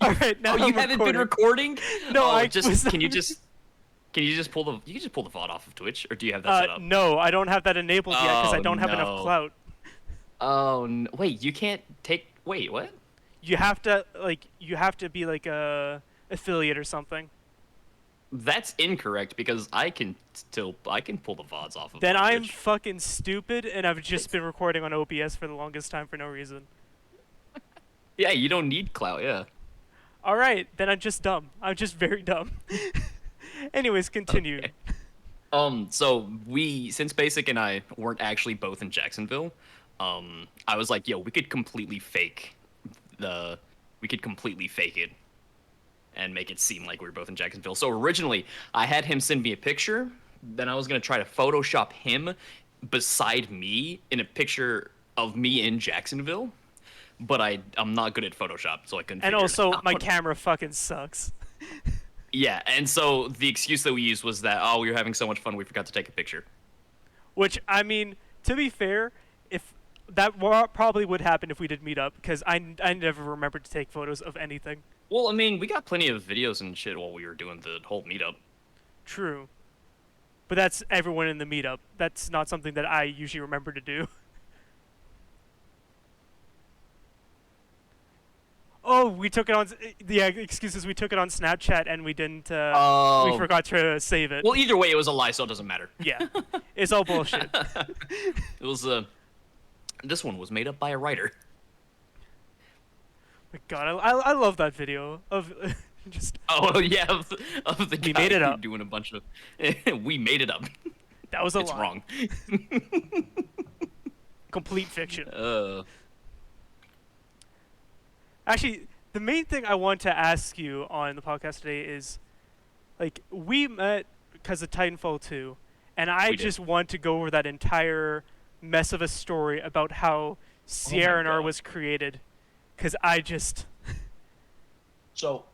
All right, now Oh, you I'm haven't been recording. recording? No, Oh, I just was can you just pull the VOD off of Twitch, or do you have that set up? No, I don't have that enabled yet because I Oh don't have enough no. clout. Oh wait, you can't take. Wait, what? You have to be like a affiliate or something. That's incorrect because I can pull the VODs off of Then my I'm Twitch. fucking stupid, and I've just been recording on OBS for the longest time for no reason. Yeah, you don't need clout. Yeah. All right, then I'm just dumb. I'm just very dumb. Anyways, continue. Okay. So since Basic and I weren't actually both in Jacksonville, I was like, yo, the, we could completely fake it and make it seem like we were both in Jacksonville. So originally, I had him send me a picture. Then I was gonna try to Photoshop him beside me in a picture of me in Jacksonville, but I'm not good at Photoshop, so I couldn't And figure it also, my out. camera fucking sucks. Yeah, and so the excuse that we used was that, oh, we were having so much fun, we forgot to take a picture. Which, I mean, to be fair, if probably would happen if we did meet up, because I never remembered to take photos of anything. Well, I mean, we got plenty of videos and shit while we were doing the whole meetup. True. But that's everyone in the meetup. That's not something that I usually remember to do. Oh, we took it on. Yeah, excuses. We took it on Snapchat and we didn't. We Oh. forgot to save it. Well, either way, it was a lie, so it doesn't matter. Yeah, it's all bullshit. It was this one was made up by a writer. My God, I love that video of just. Oh yeah, of the We guy made it up. doing a bunch of. We made it up. That was a It's lie. wrong. Complete fiction. Actually, the main thing I want to ask you on the podcast today is, like, we met because of Titanfall 2, and I We did. just want to go over that entire mess of a story about how Sierra God. was created, because I just. So,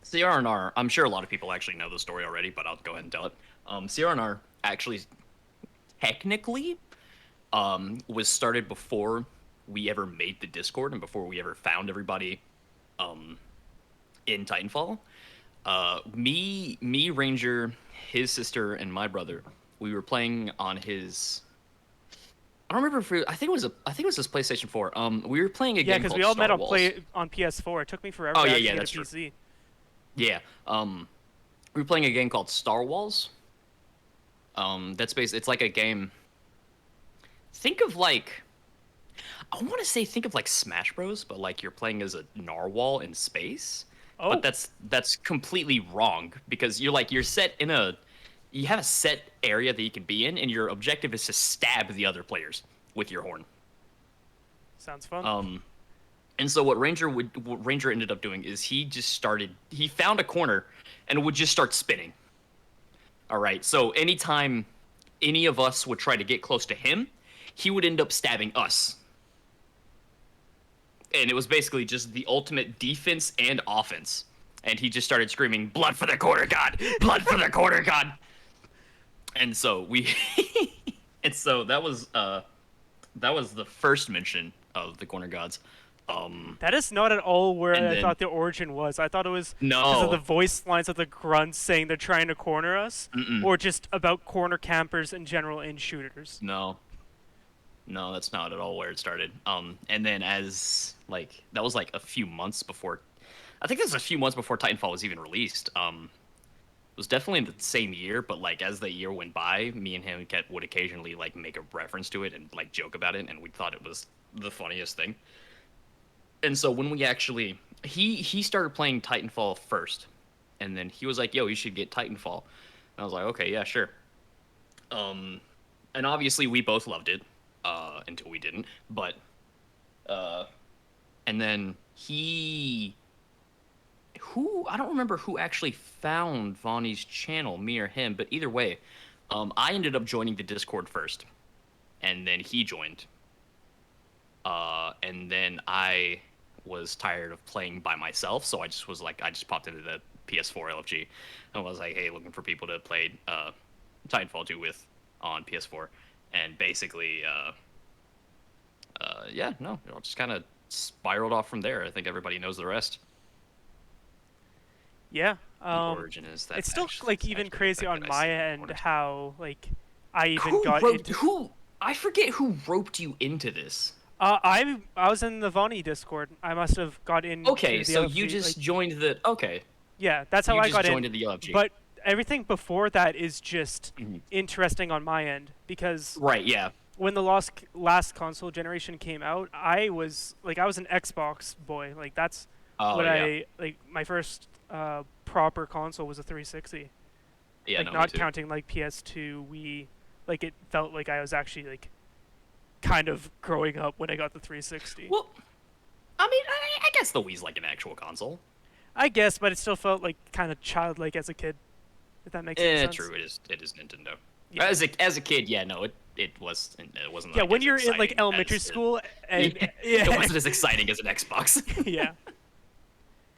CRNR, I'm sure a lot of people actually know the story already, but I'll go ahead and tell it. CRNR actually, technically, was started before we ever made the Discord and before we ever found everybody in Titanfall. Me, Ranger, his sister, and my brother, we were playing on his. I don't remember if I think it was his PlayStation 4. We were playing a Yeah, game because called we all Star met Wars. on PS4. It took me forever Oh, to yeah, actually yeah, get that's a true. PC. Yeah. We were playing a game called Star Wars. That's based. It's like a game. Think of like. I want to say think of like Smash Bros, but like you're playing as a narwhal in space. Oh. But that's completely wrong because you're set in you have a set area that you can be in, and your objective is to stab the other players with your horn. Sounds fun. And so what Ranger ended up doing is he found a corner and would just start spinning. All right. So anytime any of us would try to get close to him, he would end up stabbing us. And it was basically just the ultimate defense and offense. And he just started screaming, "Blood for the Quarter God! Blood for the Quarter God!" And so that was the first mention of the Corner Gods. That is not at all where and I then- thought the origin was. I thought it was No. because of the voice lines of the grunts saying they're trying to corner us, or just about corner campers in general in shooters. No, that's not at all where it started. And then that was like a few months before. I think this was a few months before Titanfall was even released. It was definitely in the same year, but like as the year went by, me and him would occasionally like make a reference to it and like joke about it, and we thought it was the funniest thing. And so when we actually he started playing Titanfall first, and then he was like, "Yo, you should get Titanfall." And I was like, "Okay, yeah, sure." And obviously we both loved it until we didn't. But and then I don't remember who actually found Vonnie's channel, me or him, but either way, I ended up joining the Discord first, and then he joined. And then I was tired of playing by myself, so I just popped into the PS4 LFG, and was like, hey, looking for people to play Titanfall 2 with on PS4, and basically, I just kind of spiraled off from there. I think everybody knows the rest. Yeah. The origin is that It's still actually, like it's even actually crazy the fact on that I my see end Corner. how like I even Who got roped, into. who I forget who roped you into this. I was in the Vonnie Discord. I must have got into Okay, the so LFG, you just like, joined the okay. yeah, that's how You I just got joined in. the LFG. But everything before that is just Mhm. interesting on my end because Right, yeah. when the last console generation came out, I was an Xbox boy. Like that's Oh what yeah. I like. My first proper console was a 360. Yeah, Like no, me not too. counting like PS2, Wii. Like it felt like I was actually like kind of growing up when I got the 360. Well, I mean, I guess the Wii's like an actual console. I guess, but it still felt like kind of childlike as a kid. If that makes any sense. True. It is Nintendo. Yeah. As a kid, yeah, no, it wasn't. Yeah, Like, when as you're in like exciting elementary as school, it, and it wasn't as exciting as an Xbox. yeah,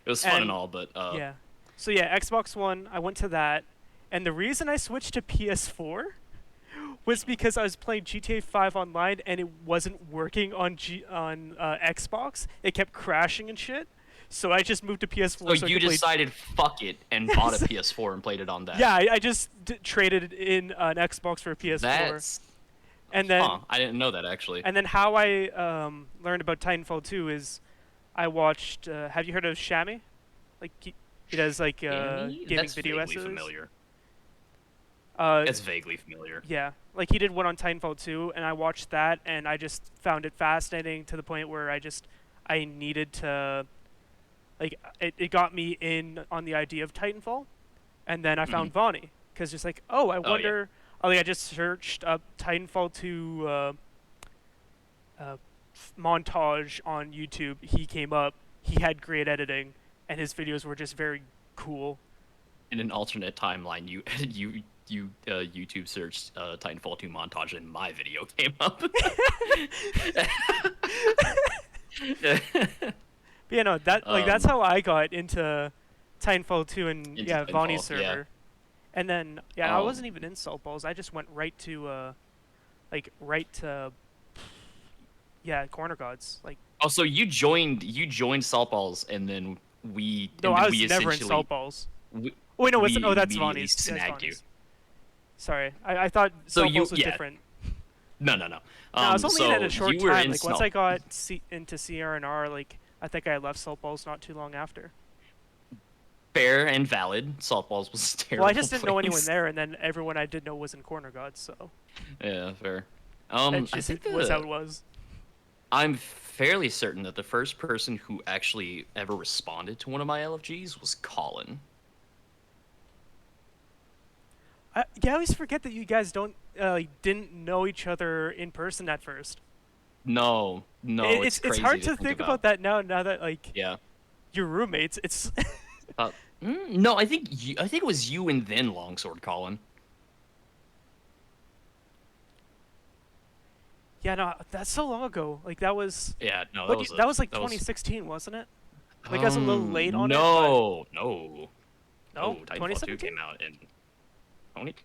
It was fun and And- all, but yeah. So yeah, Xbox One. I went to that, and the reason I switched to PS4 was because I was playing GTA 5 online and it wasn't working on Xbox. It kept crashing and shit. So I just moved to PS4. so I you could play- decided fuck it and bought a PS4 and played it on that. Yeah, I just traded in an Xbox for a PS4, That's and then I didn't know that actually. and then how I learned about Titanfall 2 is I watched. Have you heard of Shammy? Like he does like Annie? gaming That's video vaguely essays. familiar. Uh, That's vaguely familiar. Yeah, like he did one on Titanfall 2, and I watched that, and I just found it fascinating to the point where I needed to, like, it got me in on the idea of Titanfall, and then I found Vonnie, because just like, oh, I yeah. wonder, I just searched up Titanfall 2 montage on YouTube. He came up, he had great editing, and his videos were just very cool. In an alternate timeline, you YouTube searched Titanfall 2 montage and my video came up. But yeah, no, that's how I got into Titanfall 2 and Into yeah, Vonnie's Titanfall, yeah. server. And then I Oh. wasn't even in Salt Balls. I just went right to Corner Gods. Like Oh, so you joined Salt Balls and then no, and then I was we never in essentially- Salt Balls. we- Oh, wait, no, we that's immediately Vonnie's. That's snagged you. Vonnie's. Sorry, I thought So Salt you- Balls was yeah. different. No. No, I was only in it a so short you were time. in Like once Salt- I got into CRNR, like I think I left Salt Balls not too long after. Fair and valid. Salt Balls was a terrible. Well, I just didn't know anyone place. there, and then everyone I did know was in Corner Gods, so Yeah, fair. that I just think was how it was. I'm fairly certain that the first person who actually ever responded to one of my LFGs was Colin. I always forget that you guys didn't know each other in person at first. No, It's crazy hard to to think about that now. Now that like Yeah. you're roommates, it's No, I think it was you and then Longsword Colin. yeah. No, that's so long ago. Like that was. Yeah, no, But that was like 2016, wasn't it? Like I was a little late on it. No. No, Titanfall 2 2017. came out in.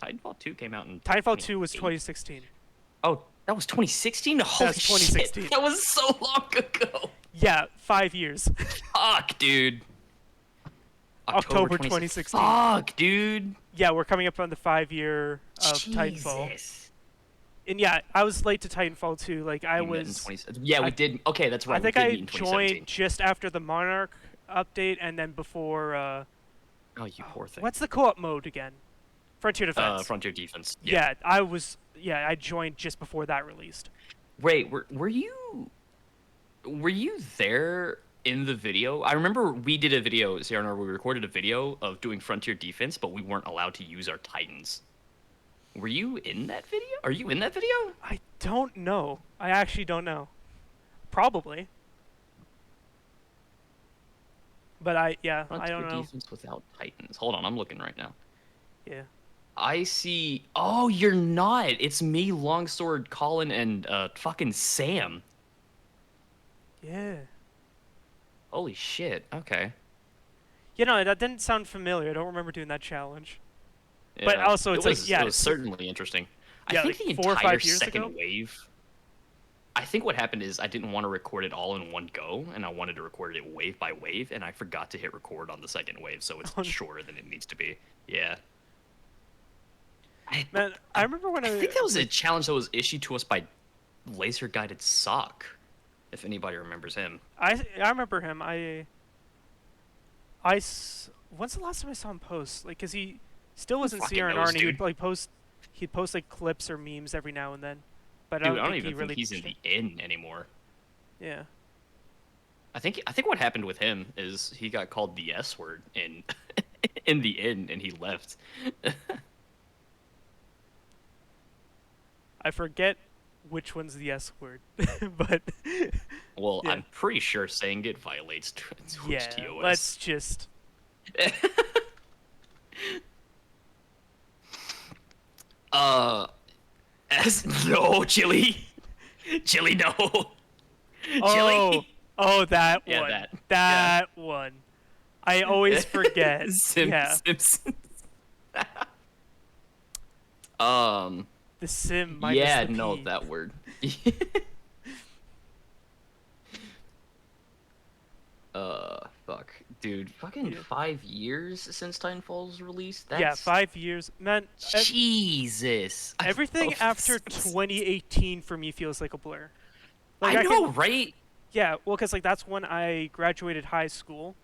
Titanfall 2 came out in. Titanfall 2 was 2008. 2016. Oh, that was 2016. Holy was 2016. shit! That was so long ago. Yeah, 5 years. Fuck, dude. October 2016. Fuck, dude. Yeah, we're coming up on the 5 year of Titanfall. Jesus. And yeah, I was late to Titanfall 2. Like I We met in was. 20 Yeah, we I- did. Okay, that's right. I think we did I meet in 2017. joined just after the Monarch update, and then before. Oh, you poor thing. What's the co-op mode again? Frontier Defense. Frontier Defense. Yeah, I was. Yeah, I joined just before that released. Wait, were you there in the video? I remember we did a video, Sarah, we recorded a video of doing Frontier Defense, but we weren't allowed to use our Titans. Were you in that video? Are you in that video? I don't know. I actually don't know. Probably. But I don't Frontier know. Defense without Titans. Hold on, I'm looking right now. Yeah. I see. Oh, you're not. It's me, Longsword, Colin, and fucking Sam. Yeah. Holy shit. Okay. You know, that didn't sound familiar. I don't remember doing that challenge. But also, it's it like, was, yeah, it was it's- certainly interesting. yeah, I think like the 4 or entire 5 years second ago? wave. I think what happened is I didn't want to record it all in one go, and I wanted to record it wave by wave, and I forgot to hit record on the second wave, so it's Oh, shorter than it needs to be. Yeah. I, man, I remember when I think that was a challenge that was issued to us by Laser Guided Sock, if anybody remembers him. I remember him. When's the last time I saw him post? Like, cause he still was in fucking CRNR, knows, and he would dude? like he'd post like clips or memes every now and then. But Dude, I I don't don't think even he really. think he's in the inn anymore. Yeah. I think what happened with him is he got called the S word in in the inn, and he left. I forget which one's the S word, but Well, yeah. I'm pretty sure saying it violates Twitch Yeah. TOS. Let's just. As no chili, chili no, Oh, chili. oh, that Yeah, one. that. That one. I always forget. Yeah. Simpsons. The sim minus Yeah, the no, P. that word. Fuck, dude, fucking Yeah. 5 years since Titanfall's released. Yeah, 5 years. Man, Jesus. I everything love after Sims. 2018 for me feels like a blur. Like I know, can, right? yeah, well, because like that's when I graduated high school.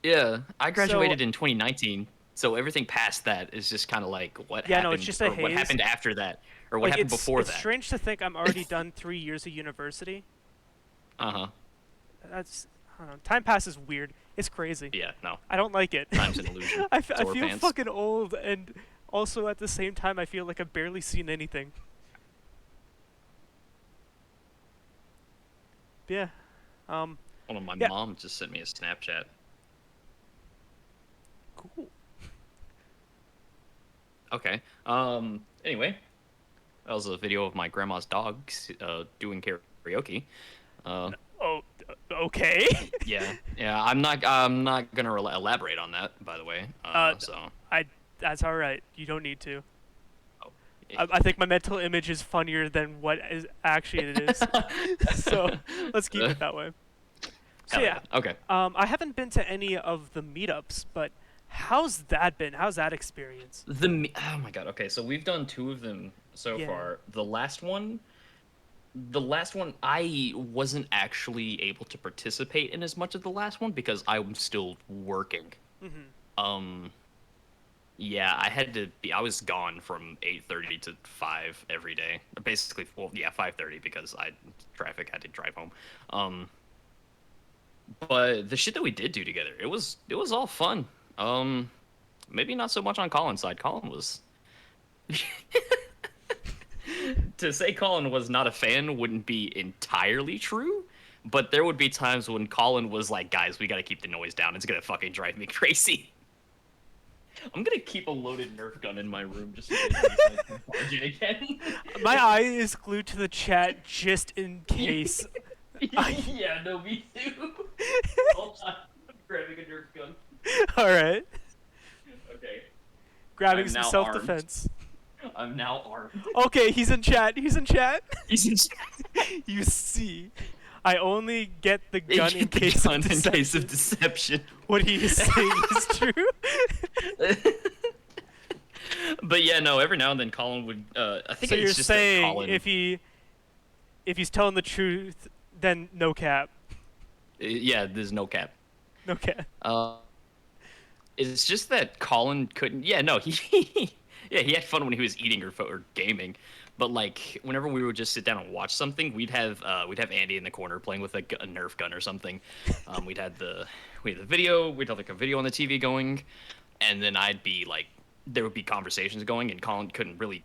Yeah, I So graduated in 2019, so everything past that is just kind of like what yeah, happened, no, it's just a or what haze. happened after that, or what Like happened before it's that. strange to think I'm already done 3 years of university. Uh-huh. That's I don't know. Time passes weird. It's crazy. Yeah, no. I don't like it. Time's an illusion. I Zor feel pants. fucking old, and also at the same time I feel like I've barely seen anything. Yeah. Hold on, my Yeah. mom just sent me a Snapchat. Cool. Okay. Anyway, that was a video of my grandma's dogs doing karaoke. Oh, okay. Yeah. I'm not gonna elaborate on that, by the way. So. That's all right. You don't need to. Oh. I think my mental image is funnier than what is actually it is. So let's keep it that way. So Hell yeah. Okay. I haven't been to any of the meetups, but how's that been? How's that experience? Oh my god. Okay, so we've done 2 of them so Yeah. far. The last one, I wasn't actually able to participate in as much of the last one because I'm still working. Mm-hmm. Yeah, I was gone from 8:30 to 5 every day. Basically, well, yeah, 5:30 because traffic had to drive home. But the shit that we did do together, it was all fun. Maybe not so much on Colin's side. Colin was to say Colin was not a fan wouldn't be entirely true, but there would be times when Colin was like, "Guys, we got to keep the noise down. It's going to fucking drive me crazy." I'm gonna keep a loaded Nerf gun in my room just in case I can charge it again. My eye is glued to the chat just in case. Yeah, no, me too. Hold on, I'm grabbing a Nerf gun. All right. Okay, Grabbing I'm some now self-defense. I'm now armed. Okay, he's in chat. He's in chat. He's in You see, I only get the gun in case of deception. What he is saying is true. But yeah, no. Every now and then, Colin would. I think So it's you're just that saying Colin, if he's telling the truth, then no cap. yeah, there's no cap. No cap. It's just that Colin couldn't. Yeah, no, he yeah, he had fun when he was eating or gaming, but like whenever we would just sit down and watch something, we'd have Andy in the corner playing with a Nerf gun or something. We'd have the video, we'd have like a video on the TV going, and then I'd be like, there would be conversations going, and Colin couldn't really.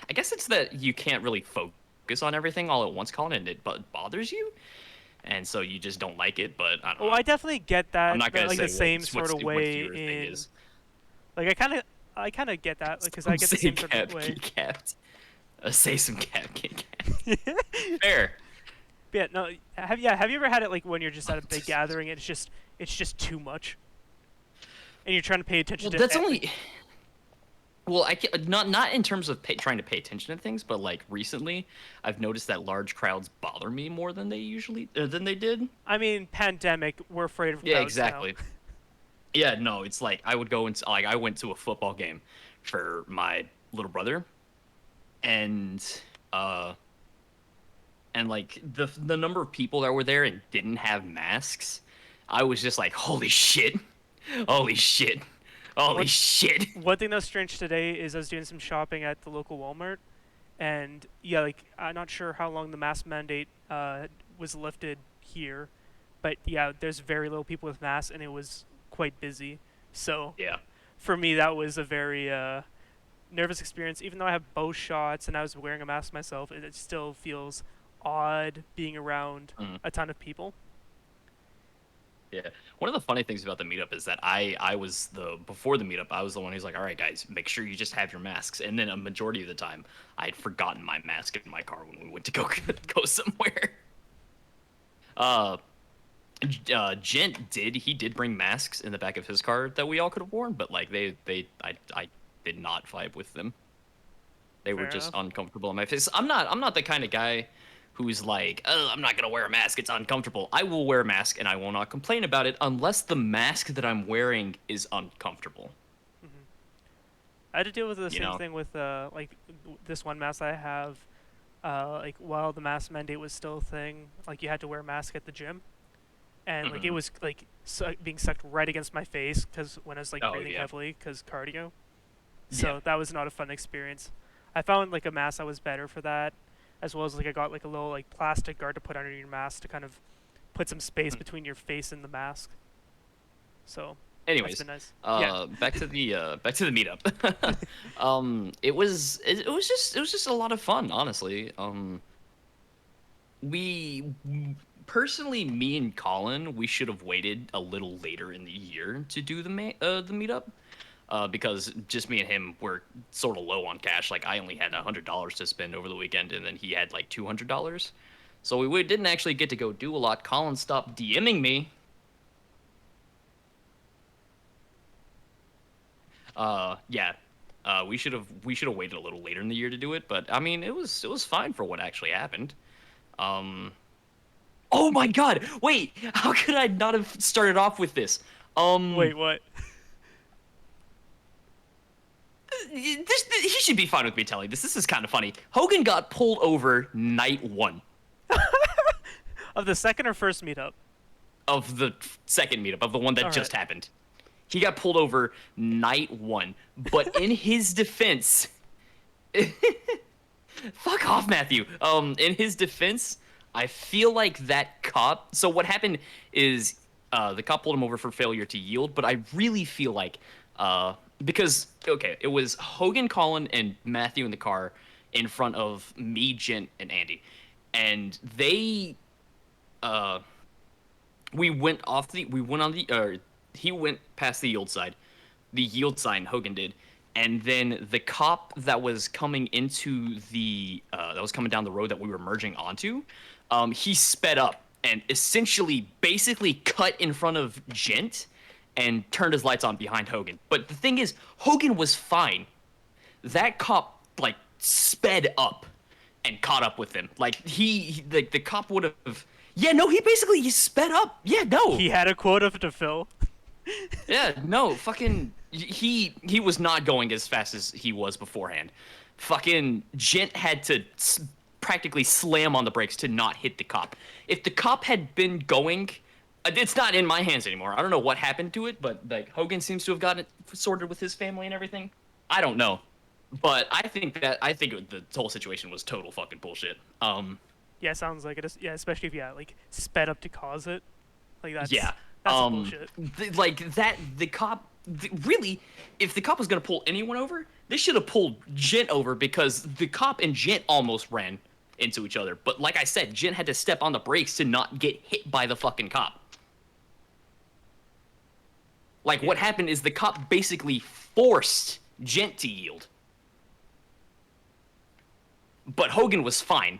I guess it's that you can't really focus on everything all at once, Colin, and it bothers you. And so you just don't like it, but I don't know. I definitely get that. I'm not gonna like say the same what sort of what way your thing in. is. Like I kind of get that because I get the same sort of way. Capped. Say some cap, Kit Kat. Fair. Yeah, no. Have you ever had it like when you're just at a big gathering and it's just too much, and you're trying to pay attention Well, to that's every- only. Well, not in terms of trying to pay attention to things, but like recently, I've noticed that large crowds bother me more than than they did. I mean, pandemic, we're afraid of Yeah, crowds now. exactly. Yeah, no, it's like I would go into like I went to a football game for my little brother, and uh, and like the number of people that were there and didn't have masks, I was just like, holy shit, holy shit, holy One shit. one thing that was strange today is I was doing some shopping at the local Walmart, and yeah, like I'm not sure how long the mask mandate was lifted here, but yeah, there's very little people with masks, and it was quite busy. So Yeah. for me, that was a very nervous experience. Even though I have both shots and I was wearing a mask myself, it still feels odd being around Mhm. a ton of people. Yeah. One of the funny things about the meetup is that I was the before the meetup, I was the one who's like, all right, guys, make sure you just have your masks. And then a majority of the time, I had forgotten my mask in my car when we went to go go somewhere. Uh, Gent he did bring masks in the back of his car that we all could have worn, but like I did not vibe with them. They were Fair just enough. uncomfortable on my face. I'm not the kind of guy who's like, oh, I'm not gonna wear a mask. It's uncomfortable. I will wear a mask and I will not complain about it unless the mask that I'm wearing is uncomfortable. Hmm. I had to deal with the You same know? thing with this one mask I have. Like while the mask mandate was still a thing, like you had to wear a mask at the gym, and like it Hmm. was like being sucked right against my face because when I was like Oh breathing yeah, heavily because cardio. yeah. So that was not a fun experience. I found like a mask that was better for that, as well as like I got like a little like plastic guard to put under your mask to kind of put some space Mhm. between your face and the mask. So that's Anyways, been nice. Yeah. back to the meetup. It was just a lot of fun, honestly. We personally, me and Colin, we should have waited a little later in the year to do the meetup. Because just me and him were sort of low on cash. Like I only had $100 to spend over the weekend, and then he had like $200. So we didn't actually get to go do a lot. Colin stopped DMing me. Yeah. We should have waited a little later in the year to do it, but I mean it was fine for what actually happened. Um Oh my god! Wait, how could I not have started off with this? Um Wait, what? he should be fine with me telling this. This is kind of funny. Hogan got pulled over night 1 Of the second or first meetup? of the second meetup of the one that All right. just happened. He got pulled over night 1, but in his defense, fuck off, Matthew. In his defense, I feel like that cop. So what happened is, the cop pulled him over for failure to yield. But I really feel like, because okay, it was Hogan, Colin, and Matthew in the car in front of me, Gent, and Andy, and they, uh, we went on the, he went past the yield side, the yield sign Hogan did, and then the cop that was coming into that was coming down the road that we were merging onto, he sped up and essentially basically cut in front of Gent and turned his lights on behind Hogan. But the thing is, Hogan was fine. That cop like sped up and caught up with him. Like like the cop would have. Yeah, no, he sped up. Yeah, no. He had a quota to fill. Yeah, no, fucking he was not going as fast as he was beforehand. Fucking Gent had to practically slam on the brakes to not hit the cop. If the cop had been going, it's not in my hands anymore. I don't know what happened to it, but like Hogan seems to have gotten it sorted with his family and everything. I don't know, but I think the whole situation was total fucking bullshit. Yeah, sounds like it. Yeah, especially if like sped up to cause it. Like Yeah. that's some bullshit. Like that, the cop, really, if the cop was gonna pull anyone over, they should have pulled Gent over because the cop and Gent almost ran into each other. But like I said, Gent had to step on the brakes to not get hit by the fucking cop. Like what Yeah. happened is the cop basically forced Gent to yield. But Hogan was fine.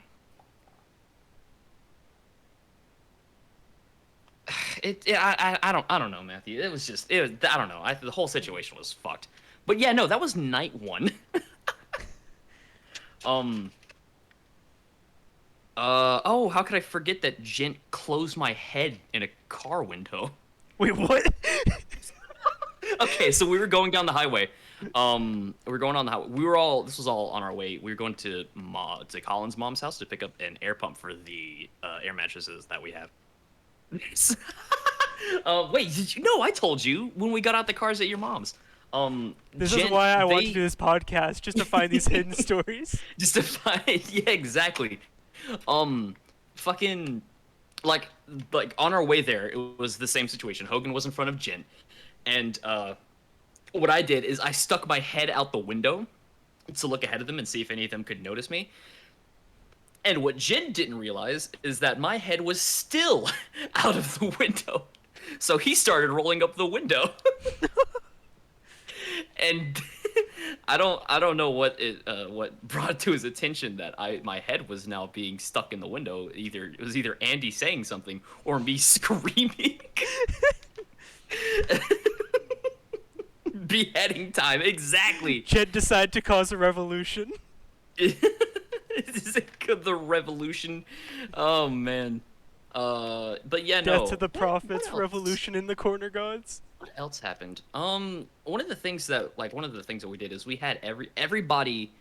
I don't know, Matthew. It was just I don't know. The whole situation was fucked. But yeah, no, that was night one. um. Oh, how could I forget that Gent closed my head in a car window? Wait, what? Okay, so we were going down the highway. We were going on the highway. We were all. This was all on our way. We were going to Colin's mom's house to pick up an air pump for the air mattresses that we have. Wait, did you? No, I told you when we got out the cars at your mom's. This is Jen, why I want to do this podcast, just to find these hidden stories. just to find. Yeah, exactly. Fucking, like on our way there, it was the same situation. Hogan was in front of Jen, and what I did is I stuck my head out the window to look ahead of them and see if any of them could notice me. And what Jin didn't realize is that my head was still out of the window. So he started rolling up the window. And I don't know what brought to his attention that my head was now being stuck in the window. It was either Andy saying something or me screaming. Beheading time, exactly. Jed decided to cause a revolution. Is it the revolution? Oh man. But yeah, no. Death to the What prophets, else? revolution in the corner gods. What else happened? One of the things that we did is we had everybody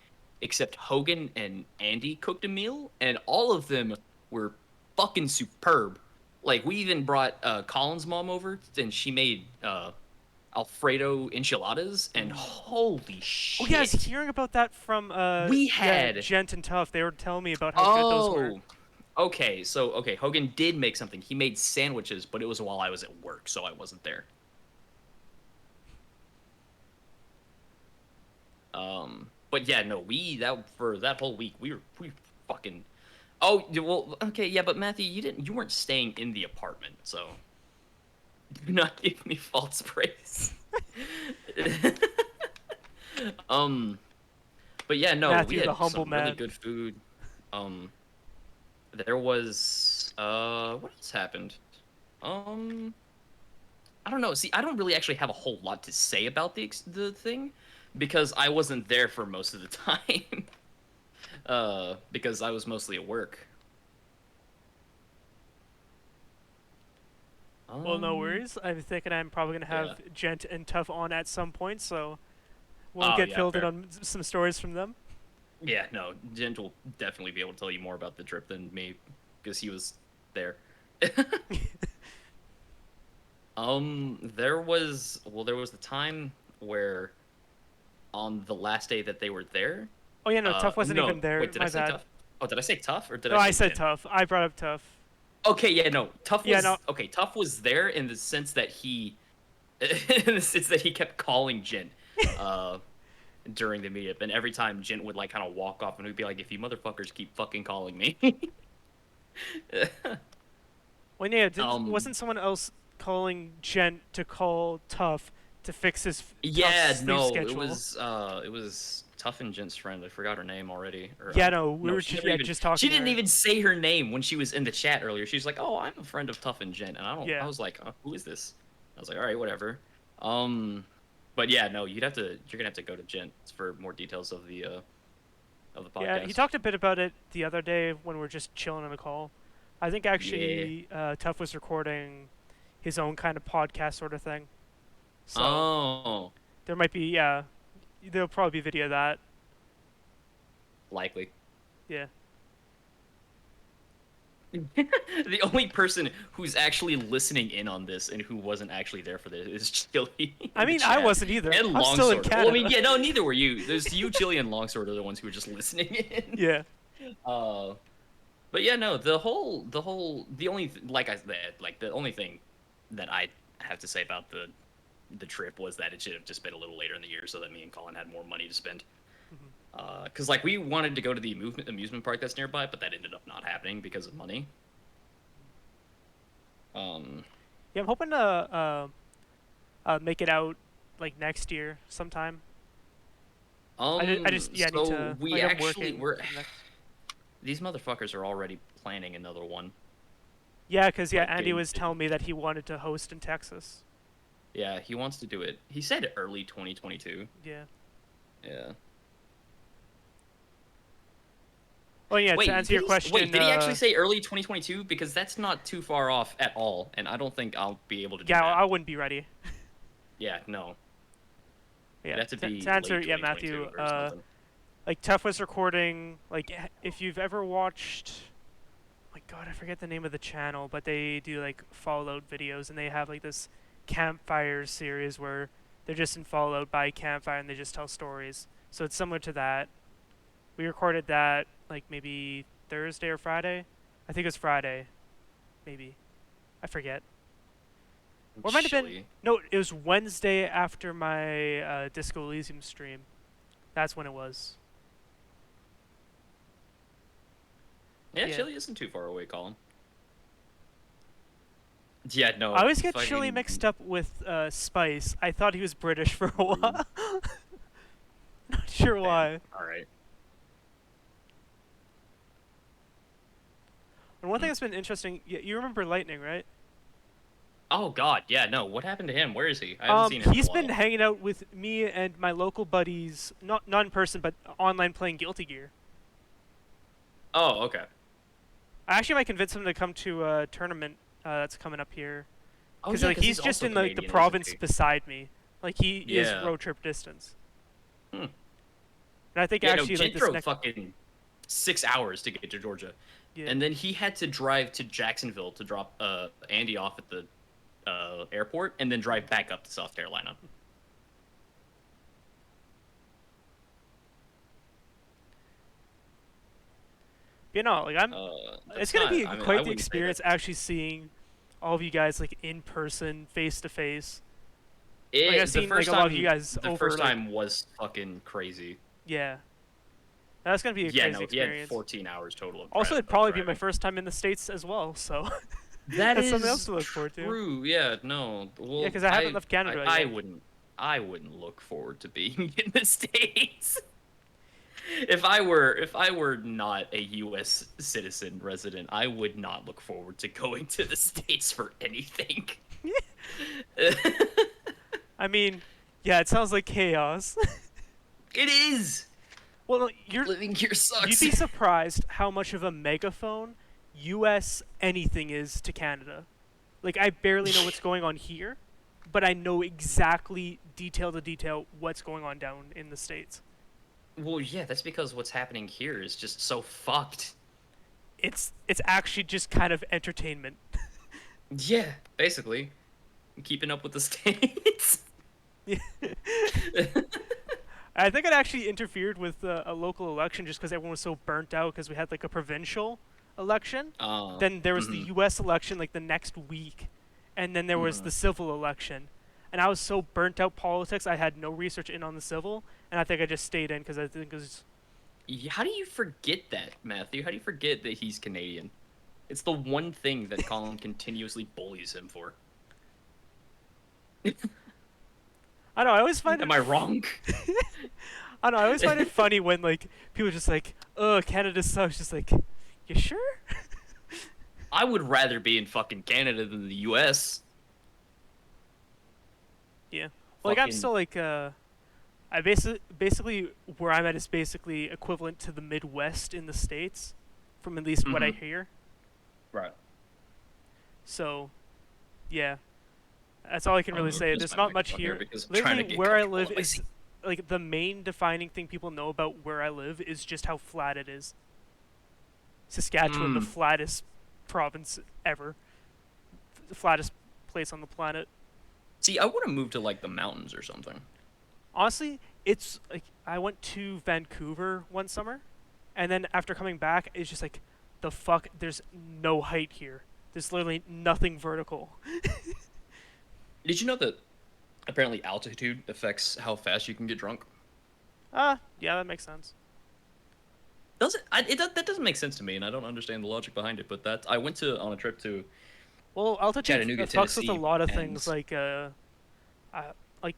except Hogan and Andy cooked a meal, and all of them were fucking superb. Like we even brought Colin's mom over, and she made Alfredo enchiladas, and holy shit! Oh yeah, I was hearing about that from We yeah, had- Gent and Tough. They were telling me about how good those were. Okay, so Hogan did make something. He made sandwiches, but it was while I was at work, so I wasn't there. But yeah, no, for that whole week we fucking. Oh well, okay, yeah, but Matthew, you weren't staying in the apartment, so do not give me false praise. But yeah, no, Matthew, we had the humble some really man. good food. There was what else happened? I don't know. See, I don't really actually have a whole lot to say about the thing because I wasn't there for most of the time. Because I was mostly at work. Well, no worries. I'm thinking I'm probably gonna have yeah. Gent and Tough on at some point, so we'll Oh, get yeah, filled in fair. on some stories from them. Yeah, no, Gent will definitely be able to tell you more about the trip than me because he was there. There was the time where on the last day that they were there. Oh yeah, no, Tough wasn't no, even there. Wait, did My I say bad. Tough? Oh, did I say Tough or did No, I say I said Gent? Tough. I brought up Tough. Okay, yeah, no, Tough was Yeah, no. okay. Tough was there in the sense that he, in the sense that he kept calling Jin, during the meetup, and every time Jin would like kind of walk off, and we'd be like, "If you motherfuckers keep fucking calling me." Well, yeah, Um, wasn't someone else calling Gent to call Tough to fix his Yeah, Tough's sleep no, schedule? it was Tough and Jint's friend. I forgot her name already. Or, Yeah, no, we were she just, never yeah, just talking. She to didn't her. even say her name when she was in the chat earlier. She was like, "Oh, I'm a friend of Tough and Jint," and Yeah. I was like, "Who is this?" I was like, "All right, whatever." But yeah, no, you're gonna have to go to Jint for more details of the podcast. Yeah, he talked a bit about it the other day when we were just chilling on a call. I think actually Tough was recording his own kind of podcast sort of thing. So Oh, there might be, yeah, there'll probably be video of that. likely. Yeah. The only person who's actually listening in on this and who wasn't actually there for this is Chili. in I the mean, I chat. wasn't either. And I'm still in Longsword. Canada. Well, I mean, yeah, no, neither were you. There's you, Chili, and Longsword are the ones who were just listening in. Yeah. But yeah, no, the only like I said, like the only thing that I have to say about the trip was that it should have just been a little later in the year so that me and Colin had more money to spend. Because like we wanted to go to the amusement park that's nearby, but that ended up not happening because of money. Yeah, I'm hoping to make it out like next year sometime. I just yeah, so need to. we like, I'm actually working we're for the next- these motherfuckers are already planning another one. Yeah, because yeah, like, Andy getting was busy. telling me that he wanted to host in Texas. Yeah, he wants to do it. He said early 2022. Yeah. Yeah. Well, yeah. To Wait, answer your question, did he actually say early 2022? Because that's not too far off at all, and I don't think I'll be able to do yeah, that. I wouldn't be ready. Yeah, no. It'd Yeah. have to be To answer, late yeah, Matthew. 2022 or something. Like Tough was recording. Like, if you've ever watched, my God, I forget the name of the channel, but they do like Fallout videos, and they have like this campfire series where they're just in Fallout by campfire and they just tell stories. So it's similar to that. We recorded that like maybe Thursday or Friday. I think it was Friday, maybe. I forget. Or it might have been. Chilly. No, it was Wednesday after my Disco Elysium stream. That's when it was. Yeah, Yeah. Chile isn't too far away, Colin. Yeah, no. I always get Chili fucking- mixed up with Spice. I thought he was British for a while. Not sure why. All right. And one thing that's been interesting, you remember Lightning, right? Oh God, yeah, no. What happened to him? Where is he? I haven't seen him. He's in a been while. hanging out with me and my local buddies, not in person, but online playing Guilty Gear. Oh, okay. I actually might convince him to come to a tournament that's coming up here. Oh, Because yeah, like he's just also in like the Canadian, isn't province he? beside me. Like he is Yeah. road trip distance. Hmm. And I think Yeah, actually no. like Jen this drove next. fucking 6 hours to get to Georgia, Yeah. and then he had to drive to Jacksonville to drop Andy off at the airport, and then drive back up to South Carolina. You know, like I'm. That's It's gonna not- be I mean, I quite the wouldn't say experience that. actually seeing all of you guys like in person, face to face. It, I've the seen, first like, a lot of time- you guys The over, first like- time was fucking crazy. Yeah, that's gonna be a Yeah, crazy no, he experience. had 14 hours total. Of Also, dri- it'd of probably be my driving. first time in the States as well. So That That's is something else to look forward to. True. Yeah. No. Well, 'cause I haven't left Canada I yet. wouldn't. I wouldn't look forward to being in the States. If I were not a U.S. citizen resident, I would not look forward to going to the States for anything. I mean, yeah, it sounds like chaos. It is. Well, no, you're Living here sucks. you'd be surprised how much of a megaphone U.S. anything is to Canada. Like I barely know what's going on here, but I know exactly detail to detail what's going on down in the States. Well, yeah, that's because what's happening here is just so fucked. It's actually just kind of entertainment. Yeah, basically, keeping up with the States. I think it actually interfered with a local election just because everyone was so burnt out because we had like a provincial election. Then there was the U.S. election like the next week, and then there was the civil election. And I was so burnt out politics, I had no research in on the civil, and I think I just stayed in because I think it was. How do you forget that, Matthew? How do you forget that he's Canadian? It's the one thing that Colin continuously bullies him for. I don't know. I always find Am it. I wrong? I don't know. I always find it funny when like people are just like, "Oh, Canada sucks." Just like, you sure? I would rather be in fucking Canada than the U.S. Yeah. Well, like I'm Fucking- still like I basically where I'm at is basically equivalent to the Midwest in the States, from at least what I Mhm. hear. Right. So, yeah, that's all I can really say. Use There's my not much microphone here. because I'm trying to Literally, get where I comfortable live in my is seat. like the main defining thing people know about where I live is just how flat it is. Saskatchewan, the Mm. flattest province ever, the flattest place on the planet. See, I want to move to like the mountains or something. Honestly, it's like I went to Vancouver one summer, and then after coming back, it's just like, the fuck. There's no height here. There's literally nothing vertical. Did you know that apparently altitude affects how fast you can get drunk? Yeah, that makes sense. Does it? That doesn't make sense to me, and I don't understand the logic behind it. But that I went on a trip to. Well, altitude Chattanooga, fucks with a Tennessee, lot of and- things, like like,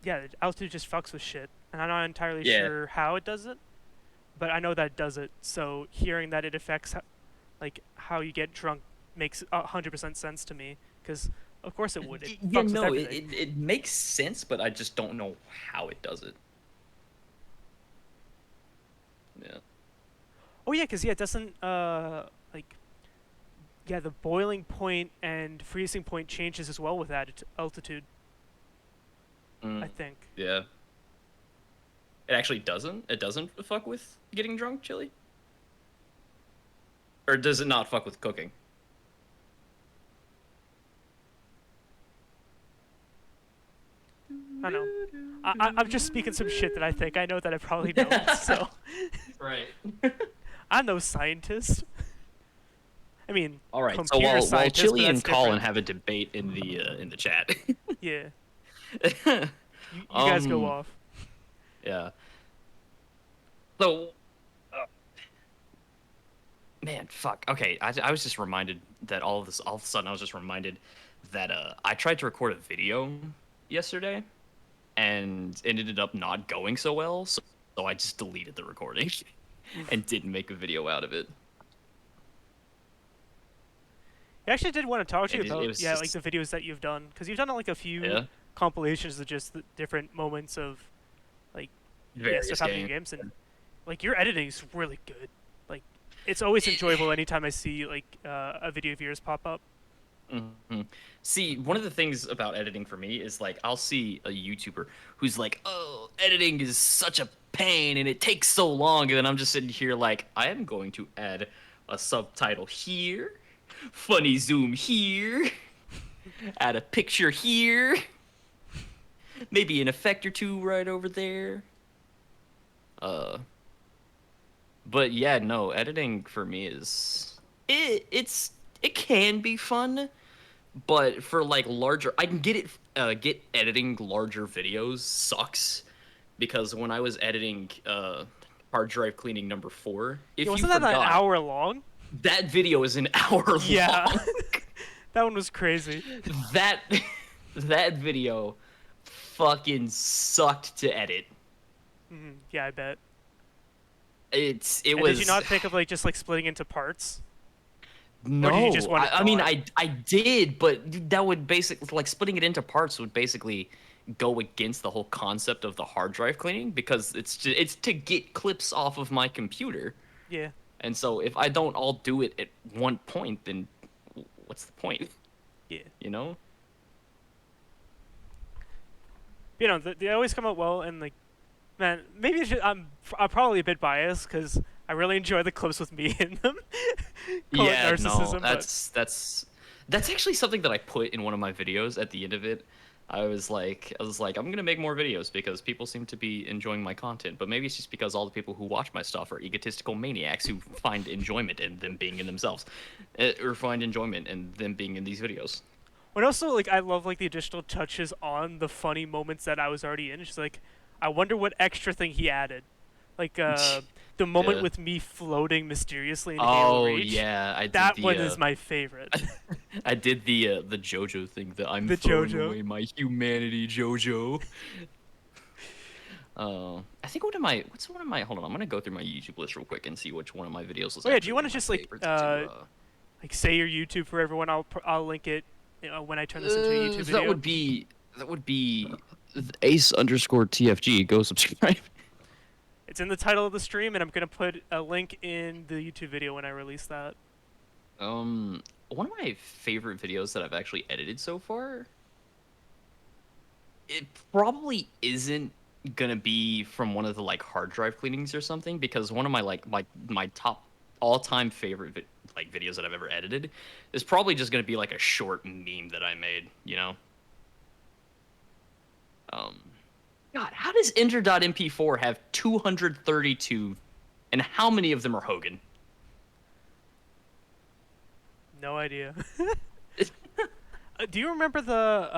yeah, altitude just fucks with shit, and I'm not entirely Yeah. sure how it does it, but I know that it does it. So hearing that it affects, like how you get drunk makes 100% sense to me, because Of course it would. It Yeah, fucks with no, everything. it makes sense, but I just don't know how it does it. Yeah. Oh yeah, because yeah, it doesn't like yeah, the boiling point and freezing point changes as well with altitude. I Mm, think. yeah. It actually doesn't. It doesn't fuck with getting drunk, chili. Or does it not fuck with cooking? I don't know. I'm just speaking some shit that I think. I know that I probably don't. So Right. I'm no scientist. I mean, All right. So computer while scientist, but Chili that's and Colin different. have a debate in the chat. Yeah. You guys go um. off. Yeah. So, uh, man, fuck. Okay, I was just reminded that all of this. All of a sudden, I was just reminded that I tried to record a video yesterday, and it ended up not going so well. So I just deleted the recording and didn't make a video out of it. I actually did want to talk to you It about was yeah, like just the videos that you've done because you've done like a few yeah, compilations of just the different moments of like yeah stuff various happening in games. games and like your editing is really good. Like it's always enjoyable anytime I see like a video of yours pop up. Mhm. See, one of the things about editing for me is like I'll see a YouTuber who's like, "Oh, editing is such a pain and it takes so long," and then I'm just sitting here like, I am going to add a subtitle here, funny zoom here, add a picture here, maybe an effect or two right over there. Uh, but yeah, no, editing for me is it can be fun. But for like larger, I can get it. Get editing larger videos sucks because when I was editing hard drive cleaning number 4, Yeah, if you wasn't that an forgot, hour long? that video is an hour Yeah, long. that one was crazy. that that video fucking sucked to edit. Yeah, I bet. It And did you was not think of like just like splitting into parts, or did you just no. want it I mean, gone? I did, but that would basically like splitting it into parts would basically go against the whole concept of the hard drive cleaning because it's to get clips off of my computer. Yeah, And so if I don't all do it at one point, then what's the point? yeah. You know? You know, they always come out well, and like, man, maybe I'm probably a bit biased because I really enjoy the clips with me in them. Call it Yeah, no, narcissism, but that's actually something that I put in one of my videos at the end of it. I was like, I'm gonna make more videos because people seem to be enjoying my content, but maybe it's just because all the people who watch my stuff are egotistical maniacs who find enjoyment in them being in themselves, or find enjoyment in them being in these videos. and also like I love like the additional touches on the funny moments that I was already in. It's just like I wonder what extra thing he added, like the moment Yeah. with me floating mysteriously in Halo Oh Reach. yeah, I did That the one is my favorite. I did the JoJo thing that I'm The throwing JoJo. away my humanity, JoJo. I think what's one of my hold on, I'm gonna go through my YouTube list real quick and see which one of my videos was Oh yeah, do actually you one want of to my just like favorites to like say your YouTube for everyone? I'll link it when I turn this into a YouTube video. that would be Ace underscore TFG. Go subscribe. It's in the title of the stream, and I'm gonna put a link in the YouTube video when I release that. One of my favorite videos that I've actually edited so far, it probably isn't gonna be from one of the like hard drive cleanings or something because one of my like my top all-time favorite like videos that I've ever edited is probably just gonna be like a short meme that I made, you know. Um, God, how does Enter.mp4 have 232, and how many of them are Hogan? No idea. Do you remember the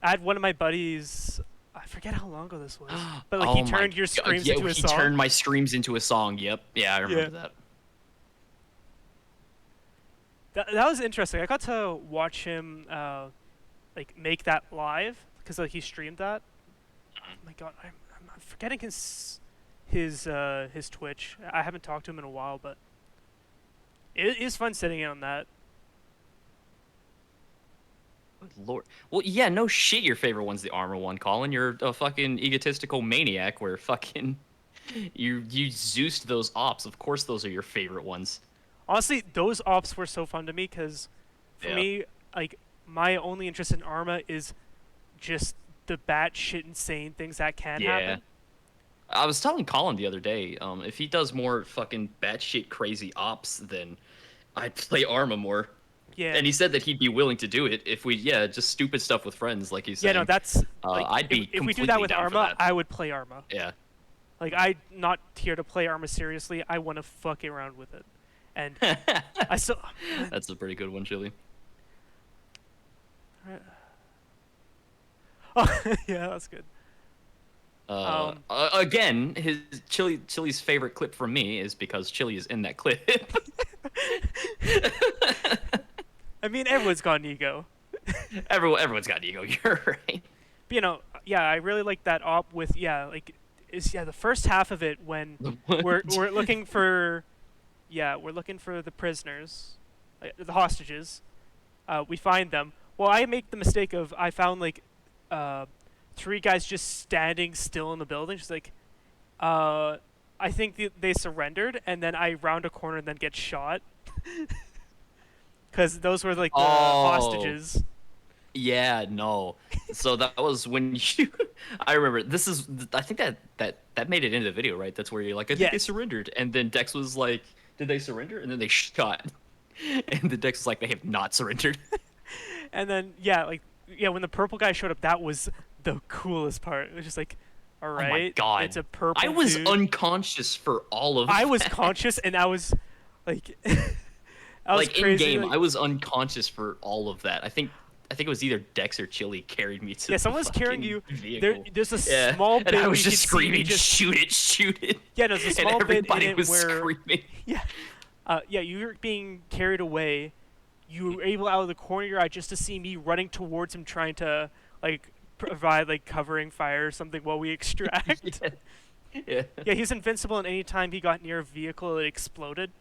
I had one of my buddies. I forget how long ago this was, but like he Oh my turned your God, screams yeah, into a he song. turned my streams into a song. Yep, yeah, I remember Yeah. that. That was interesting. I got to watch him like make that live because like he streamed that. Oh my god, I'm forgetting his Twitch. I haven't talked to him in a while, but it is fun sitting in on that. lord. Well, yeah, no shit. Your favorite one's the armor one, Colin. You're a fucking egotistical maniac. Where fucking you Zeused those ops. Of course, those are your favorite ones. Honestly, those ops were so fun to me because, for Yeah. me, like my only interest in Arma is just the batshit insane things that can Yeah. happen. I was telling Colin the other day, if he does more fucking batshit crazy ops, then I'd play Arma more. Yeah. And he said that he'd be willing to do it if we, yeah, just stupid stuff with friends, like he's Yeah, saying. no, that's like I'd be if we do completely that with down for Arma, that. I would play Arma. Yeah. Like I'm not here to play Arma seriously. I want to fuck around with it, and I still. That's a pretty good one, Chili. Oh, yeah, that's good. Again, his Chili's favorite clip from me is because Chili is in that clip. I mean, everyone's got an ego. Everyone's got an ego. You're right. But, yeah, I really like that op with the first half of it when we're looking for we're looking for the prisoners, the hostages. We find them. Well, I make the mistake of I found three guys just standing still in the building, just I think they surrendered, and then I round a corner and then get shot. Because those were the hostages. Yeah, no. So that was when you. I remember this is. I think that made it into the video, right? That's where you're like, I think they Yes. surrendered, and then Dex was like, did they surrender? And then they shot, and the Dex was like, they have not surrendered. And then when the purple guy showed up, that was the coolest part. It was just like, all right, Oh my god, it's a purple. I was dude. unconscious for all of. I was that. conscious, and I was like, I was like in crazy, game, I was unconscious for all of that. I think it was either Dex or Chili carried me to. Yeah, the someone's carrying fucking you. vehicle. There's a Yeah, small bit and I was where you just could see me screaming, "Shoot it! Shoot it!" Yeah, there's a small and bit in everybody it was where screaming. you were being carried away. You were able out of the corner of your eye just to see me running towards him, trying to provide covering fire or something while we extract. Yeah. Yeah, he's invincible, and any time he got near a vehicle, it exploded.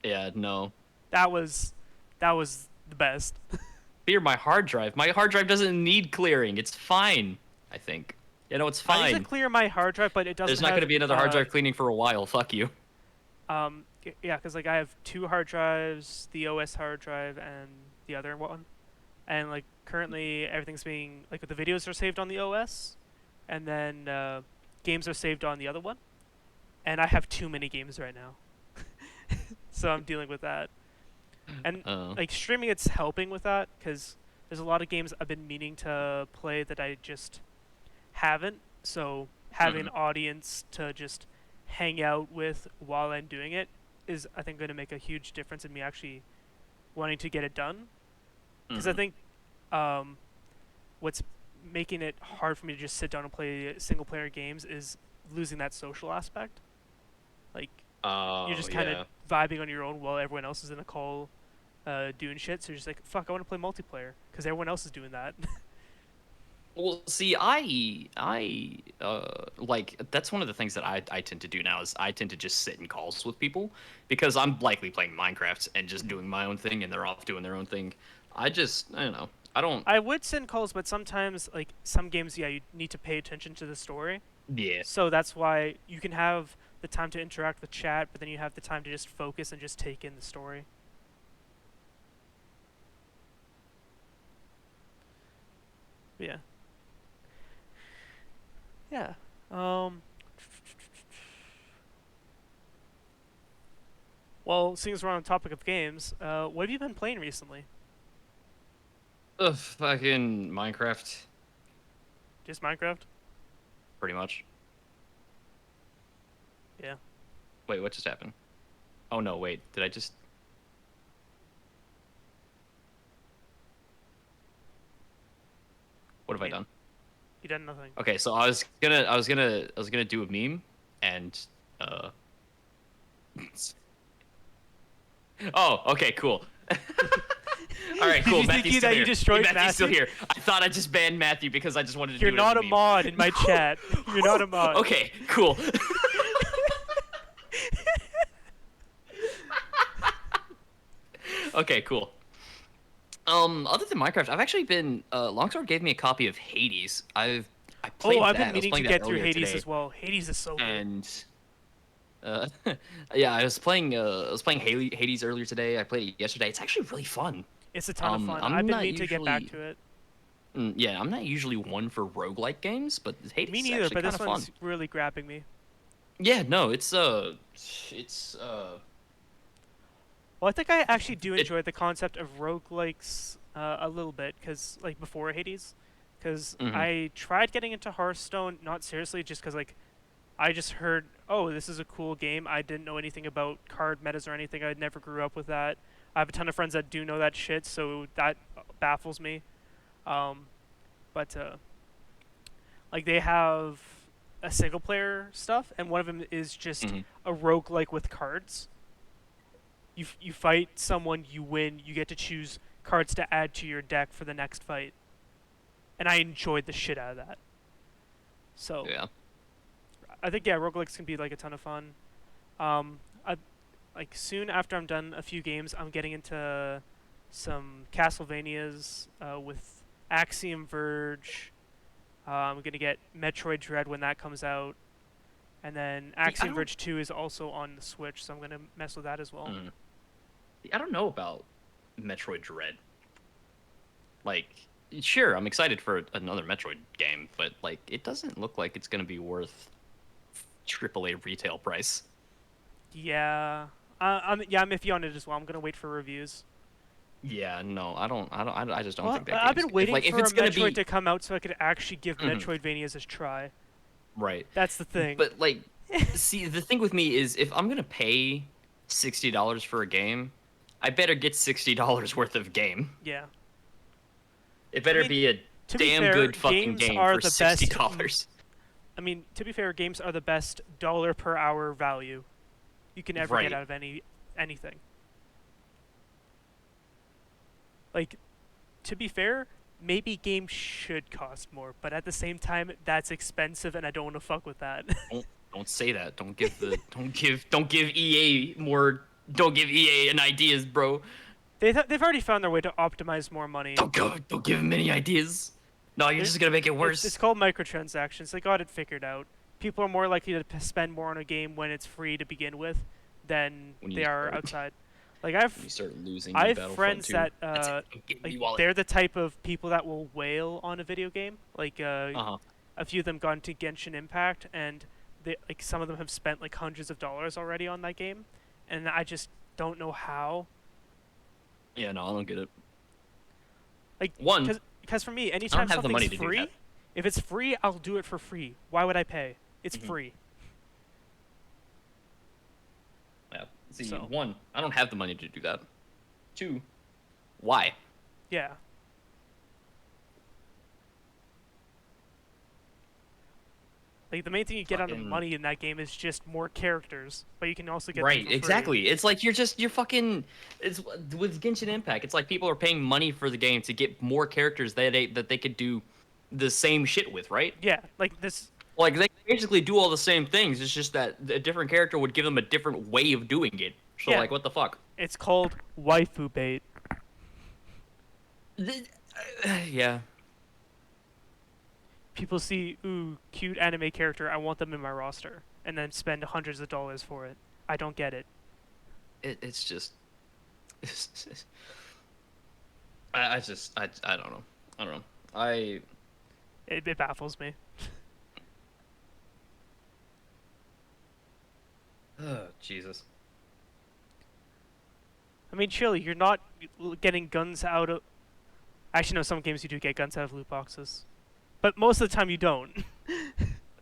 Yeah. No. That was the best. Clear my hard drive. My hard drive doesn't need clearing. It's fine. I think. It's I need fine. to clear my hard drive, but it doesn't. There's not going to be another hard drive cleaning for a while. Fuck you. Yeah, because I have two hard drives, the OS hard drive and the other one, and currently everything's being the videos are saved on the OS, and then games are saved on the other one, and I have too many games right now, so I'm dealing with that. And streaming, it's helping with that because there's a lot of games I've been meaning to play that I just haven't. So having an audience to just hang out with while I'm doing it is, I think, going to make a huge difference in me actually wanting to get it done. Because I think what's making it hard for me to just sit down and play single-player games is losing that social aspect. You're just kind of vibing on your own while everyone else is in a call doing shit. So you're just like, fuck, I want to play multiplayer because everyone else is doing that. Well, see, I that's one of the things that I tend to do now is I tend to just sit in calls with people because I'm likely playing Minecraft and just doing my own thing and they're off doing their own thing. I don't know. I would send calls, but sometimes some games, you need to pay attention to the story. Yeah. So that's why you can have the time to interact with chat, but then you have the time to just focus and just take in the story. Yeah. Yeah. Well, seeing as we're on the topic of games, what have you been playing recently? Ugh, fucking Minecraft, Just Minecraft? pretty much. Yeah. Wait, what just happened? Oh no, wait, did I just... What have I done? You done nothing. Okay, so I was gonna do a meme, and Oh, okay, cool. All right, cool. Did you think Matthew's you still that you here. destroyed Matthew's still Matthew? here. I thought I just banned Matthew because I just wanted to You're do it not as a meme. mod in my chat. You're not a mod. Okay, cool. Okay, cool. Other than Minecraft, I've actually been. Longsword gave me a copy of Hades. I Oh, played I've that. been I was meaning to playing that get through earlier Hades today, as well. Hades is so good. and uh, yeah, I was playing. I was playing Hades earlier today. I played it yesterday. It's actually really fun. It's a ton of fun. I've I'm been not meaning to get back usually. to it. Yeah, I'm not usually one for roguelike games, but Hades Me is neither, actually but kind this of fun. one's really grabbing me. Yeah, no, it's Well, I think I actually do it. enjoy the concept of roguelikes a little bit, because, like, before Hades. Because Mhm. I tried getting into Hearthstone, not seriously, just because, like, I just heard, oh, this is a cool game. I didn't know anything about card metas or anything. I never grew up with that. I have a ton of friends that do know that shit, so that baffles me. Um, but like they have a single player stuff, and one of them is just Mhm. a roguelike with cards. You fight someone, you win, you get to choose cards to add to your deck for the next fight, and I enjoyed the shit out of that. So Yeah. I think yeah, roguelikes can be like a ton of fun. I like soon after I'm done a few games, I'm getting into some Castlevanias with Axiom Verge. I'm gonna get Metroid Dread when that comes out, and then See, I Axiom don't. Verge 2 is also on the Switch, so I'm gonna mess with that as well. Mm, I don't know about Metroid Dread. Like, sure, I'm excited for another Metroid game, but like, it doesn't look like it's gonna be worth AAA retail price. Yeah, I'm iffy on it as well. I'm gonna wait for reviews. Yeah, no, I just don't Well, think that I've game's been if waiting like if for a it's gonna Metroid be to come out so I could actually give mhm, Metroidvanias a try. right, That's the thing. but like, see, the thing with me is if I'm gonna pay $60 for a game, I better get $60 worth of game. Yeah. It I better mean, be a to be damn fair, good fucking games game are for the sixty best. dollars. I mean, to be fair, games are the best dollar per hour value you can ever get Right. out of anything. Like, to be fair, maybe games should cost more, but at the same time, that's expensive, and I don't want to fuck with that. Don't say that. Don't give EA more. Don't give EA an ideas, bro. They've already found their way to optimize more money. Don't give them any ideas. No, you're They're, just gonna make it it's worse. called microtransactions. They got it figured out. People are more likely to spend more on a game when it's free to begin with than When they you are start outside. Like when you start losing I in have Battlefront friends 2, that that's it. Don't give like me wallet. they're the type of people that will wail on a video game. Like Uh huh. a few of them got into Genshin Impact, and like some of them have spent like hundreds of dollars already on that game, and I just don't know how. Yeah, no, I don't get it. Like, One, because for me, I anytime don't have the something's money to do free, that. if it's free, I'll do it for free. Why would I pay? It's Hmm. free. Yeah. See, So one, I don't have the money to do that. Two, why? yeah. Like the main thing you get out of Fucking money in that game is just more characters, but you can also get them right, for free. exactly. It's like you're fucking. It's with Genshin Impact. It's like people are paying money for the game to get more characters that they could do the same shit with, right? Yeah, like this. Like they basically do all the same things. It's just that a different character would give them a different way of doing it. So Yeah, like, what the fuck? it's called waifu bait. Yeah, People see, ooh, cute anime character, I want them in my roster, and then spend hundreds of dollars for it. I don't get it. it's just. I don't know. I don't know. It baffles me. Oh, Jesus. I mean, chill, you're not getting guns out of. Actually, no, some games you do get guns out of loot boxes. But most of the time you don't.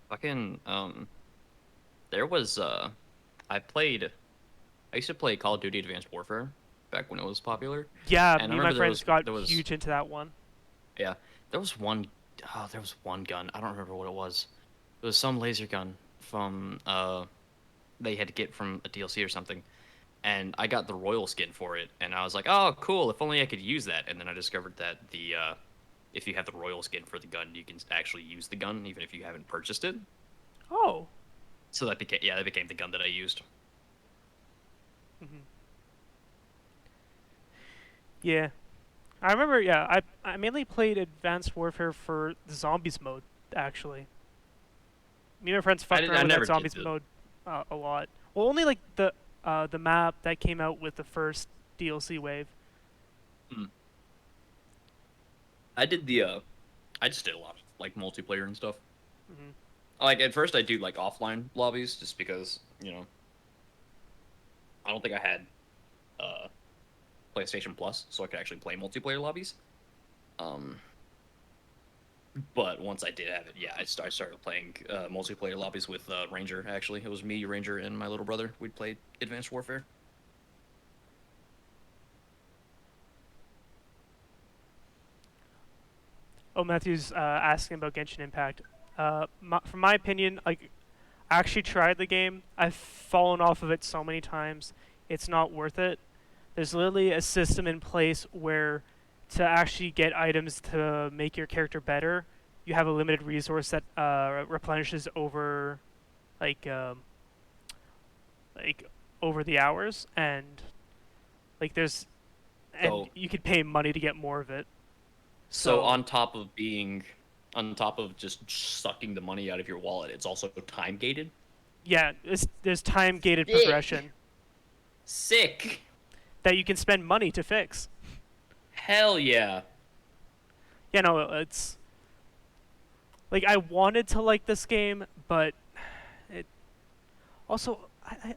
Fucking there was I used to play Call of Duty Advanced Warfare back when it was popular. Yeah, And I me and my remember friends got there was huge into that one. yeah, there was one there was one gun. I don't remember what it was. It was some laser gun from they had to get from a DLC or something. And I got the royal skin for it and I was like, "Oh, cool. If only I could use that." And then I discovered that the if you have the royal skin for the gun, you can actually use the gun even if you haven't purchased it. Oh. So that became the gun that I used. Hmm. Yeah. I remember, yeah, I mainly played Advanced Warfare for the Zombies mode, actually. Me and my friends fucked around I with that never did Zombies the. mode a lot. Well, only like the map that came out with the first DLC wave. Hmm. I did the. I just did a lot of like multiplayer and stuff. Hmm. Like at first, I do like offline lobbies just because I don't think I had uh PlayStation Plus, so I could actually play multiplayer lobbies. Um, but once I did have it, yeah, I started playing multiplayer lobbies with Ranger. Actually, it was me, Ranger, and my little brother. We'd play Advanced Warfare. Oh, Matthew's asking about Genshin Impact. From my opinion, like I actually tried the game. I've fallen off of it so many times. It's not worth it. There's literally a system in place where to actually get items to make your character better, you have a limited resource that replenishes over like um, like over the hours, and like there's and So, you could pay money to get more of it. so So on top of just sucking the money out of your wallet, it's also time gated. yeah, there's time gated Sick, progression sick. that you can spend money to fix. Hell yeah. Yeah, no, it's like I wanted to like this game, but it also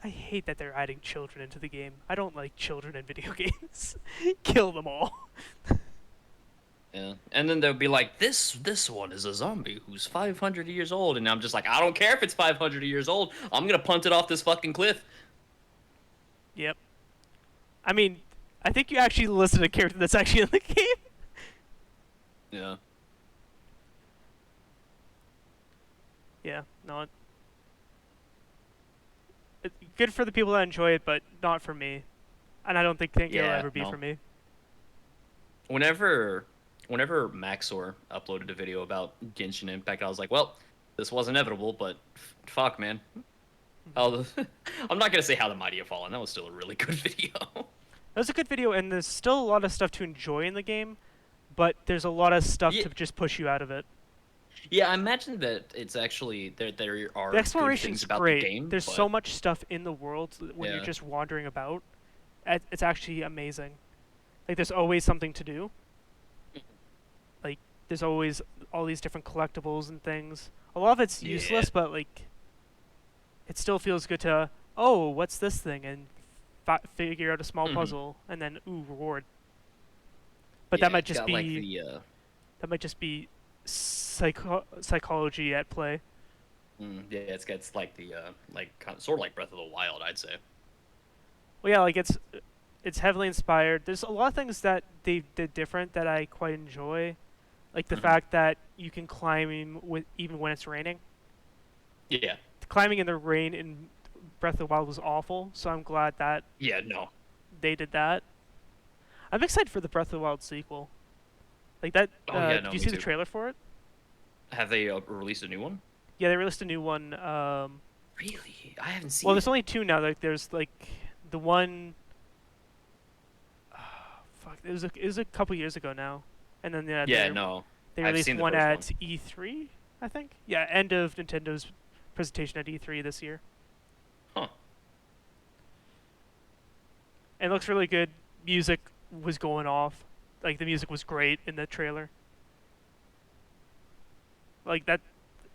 I hate that they're adding children into the game. I don't like children in video games. Kill them all. Yeah, and then they'll be like, "This one is a zombie who's 500 years old," and I'm just like, "I don't care if it's 500 years old. I'm gonna punt it off this fucking cliff." Yep. I mean, I think you actually listed a character that's actually in the game. Yeah. Yeah, no. Good for the people that enjoy it, but not for me. And I don't think it'll Yeah. ever be for No. me. Whenever, whenever Maxor uploaded a video about Genshin Impact, I was like, "Well, this was inevitable, but fuck, man." Oh, I'm not gonna say how the mighty have fallen. That was still a really good video. That was a good video, and there's still a lot of stuff to enjoy in the game, but there's a lot of stuff Yeah, to just push you out of it. yeah. I imagine that it's actually there The are good things exploration's about the great. game, There's so but much stuff in the world when you're yeah. just wandering about. It's actually amazing. Like there's always something to do. Like there's always all these different collectibles and things. A lot of it's Yeah. useless, but like it still feels good to oh, what's this thing and figure out a small Hmm. puzzle and then ooh reward. But Yeah, it's got like the that might just be psychology at play. yeah, it's like the sort of like Breath of the Wild, I'd say. Well, yeah, like it's heavily inspired. There's a lot of things that they did different that I quite enjoy, like the Hmm. fact that you can climb with even when it's raining. Yeah, Climbing in the rain in Breath of the Wild was awful, so I'm glad that yeah, no. they did that. I'm excited for the Breath of the Wild sequel. Like that. Oh yeah, Did no, you me see the too. trailer for it? Have they released a new one? Yeah, they released a new one. Really? I haven't Well, seen there's it. only two now. Like there's like the one. Fuck, it was a couple years ago now, and then yeah, Yeah, no. they I've released seen the one first one. at E3, I think. Yeah, end of Nintendo's presentation at E3 this year, Huh. and it looks really good. Music was going off, like the music was great in the trailer. Like that.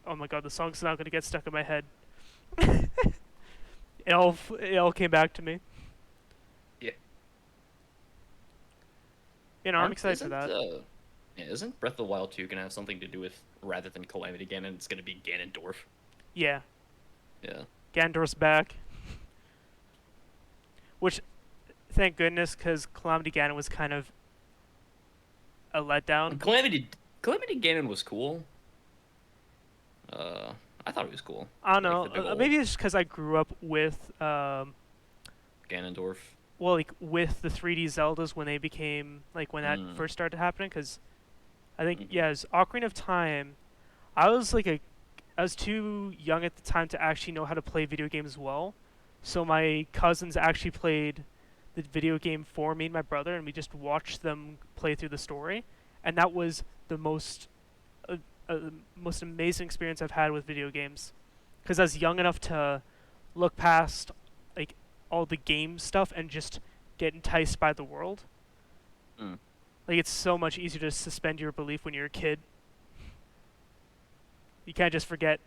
Oh my god, the song's not gonna get stuck in my head. It all came back to me. Yeah. You know, I'm Aren't excited for isn't that. yeah, isn't Breath of the Wild 2 gonna have something to do with rather than Calamity Ganon, it's gonna be Ganondorf? Yeah, Yeah. Gandorf's back, which thank goodness, because Calamity Ganon was kind of a letdown. Calamity Ganon was cool. Uh, I thought it was cool. I don't Like know. the big Maybe old it's just because I grew up with, Ganondorf. well, like with the 3D Zeldas when they became like when that Mm. first started happening. Because I think Hmm. yeah, it was Ocarina of Time. I was like I was too young at the time to actually know how to play video games well. So my cousins actually played the video game for me and my brother, and we just watched them play through the story, and that was the uh, most amazing experience I've had with video games. Because I was young enough to look past like all the game stuff and just get enticed by the world. Mm. Like it's so much easier to suspend your belief when you're a kid. You can't just forget,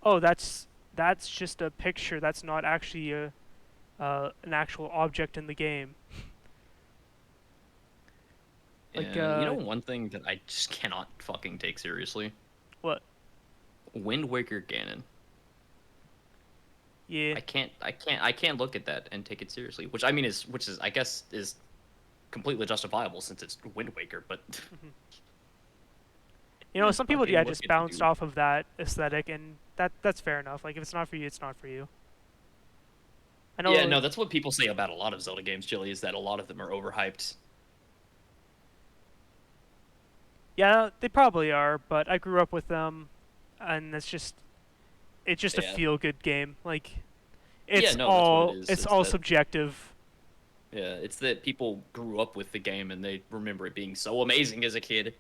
oh, that's just a picture. That's not actually an actual object in the game. Like Yeah, you know one thing that I just cannot fucking take seriously? what? Wind Waker Ganon. Yeah. I can't look at that and take it seriously. Which I mean which is I guess is completely justifiable since it's Wind Waker, but You know, some people fucking yeah look just at bounced dude. off of that aesthetic, and that's fair enough. Like if it's not for you, it's not for you. I know. Yeah, no, that's what people say about a lot of Zelda games, Chili, is that a lot of them are overhyped. Yeah, they probably are, but I grew up with them, and it's just a Yeah. feel good game. Like Yeah, no, that's what it is. it's It's all that subjective. yeah, it's that people grew up with the game and they remember it being so amazing as a kid,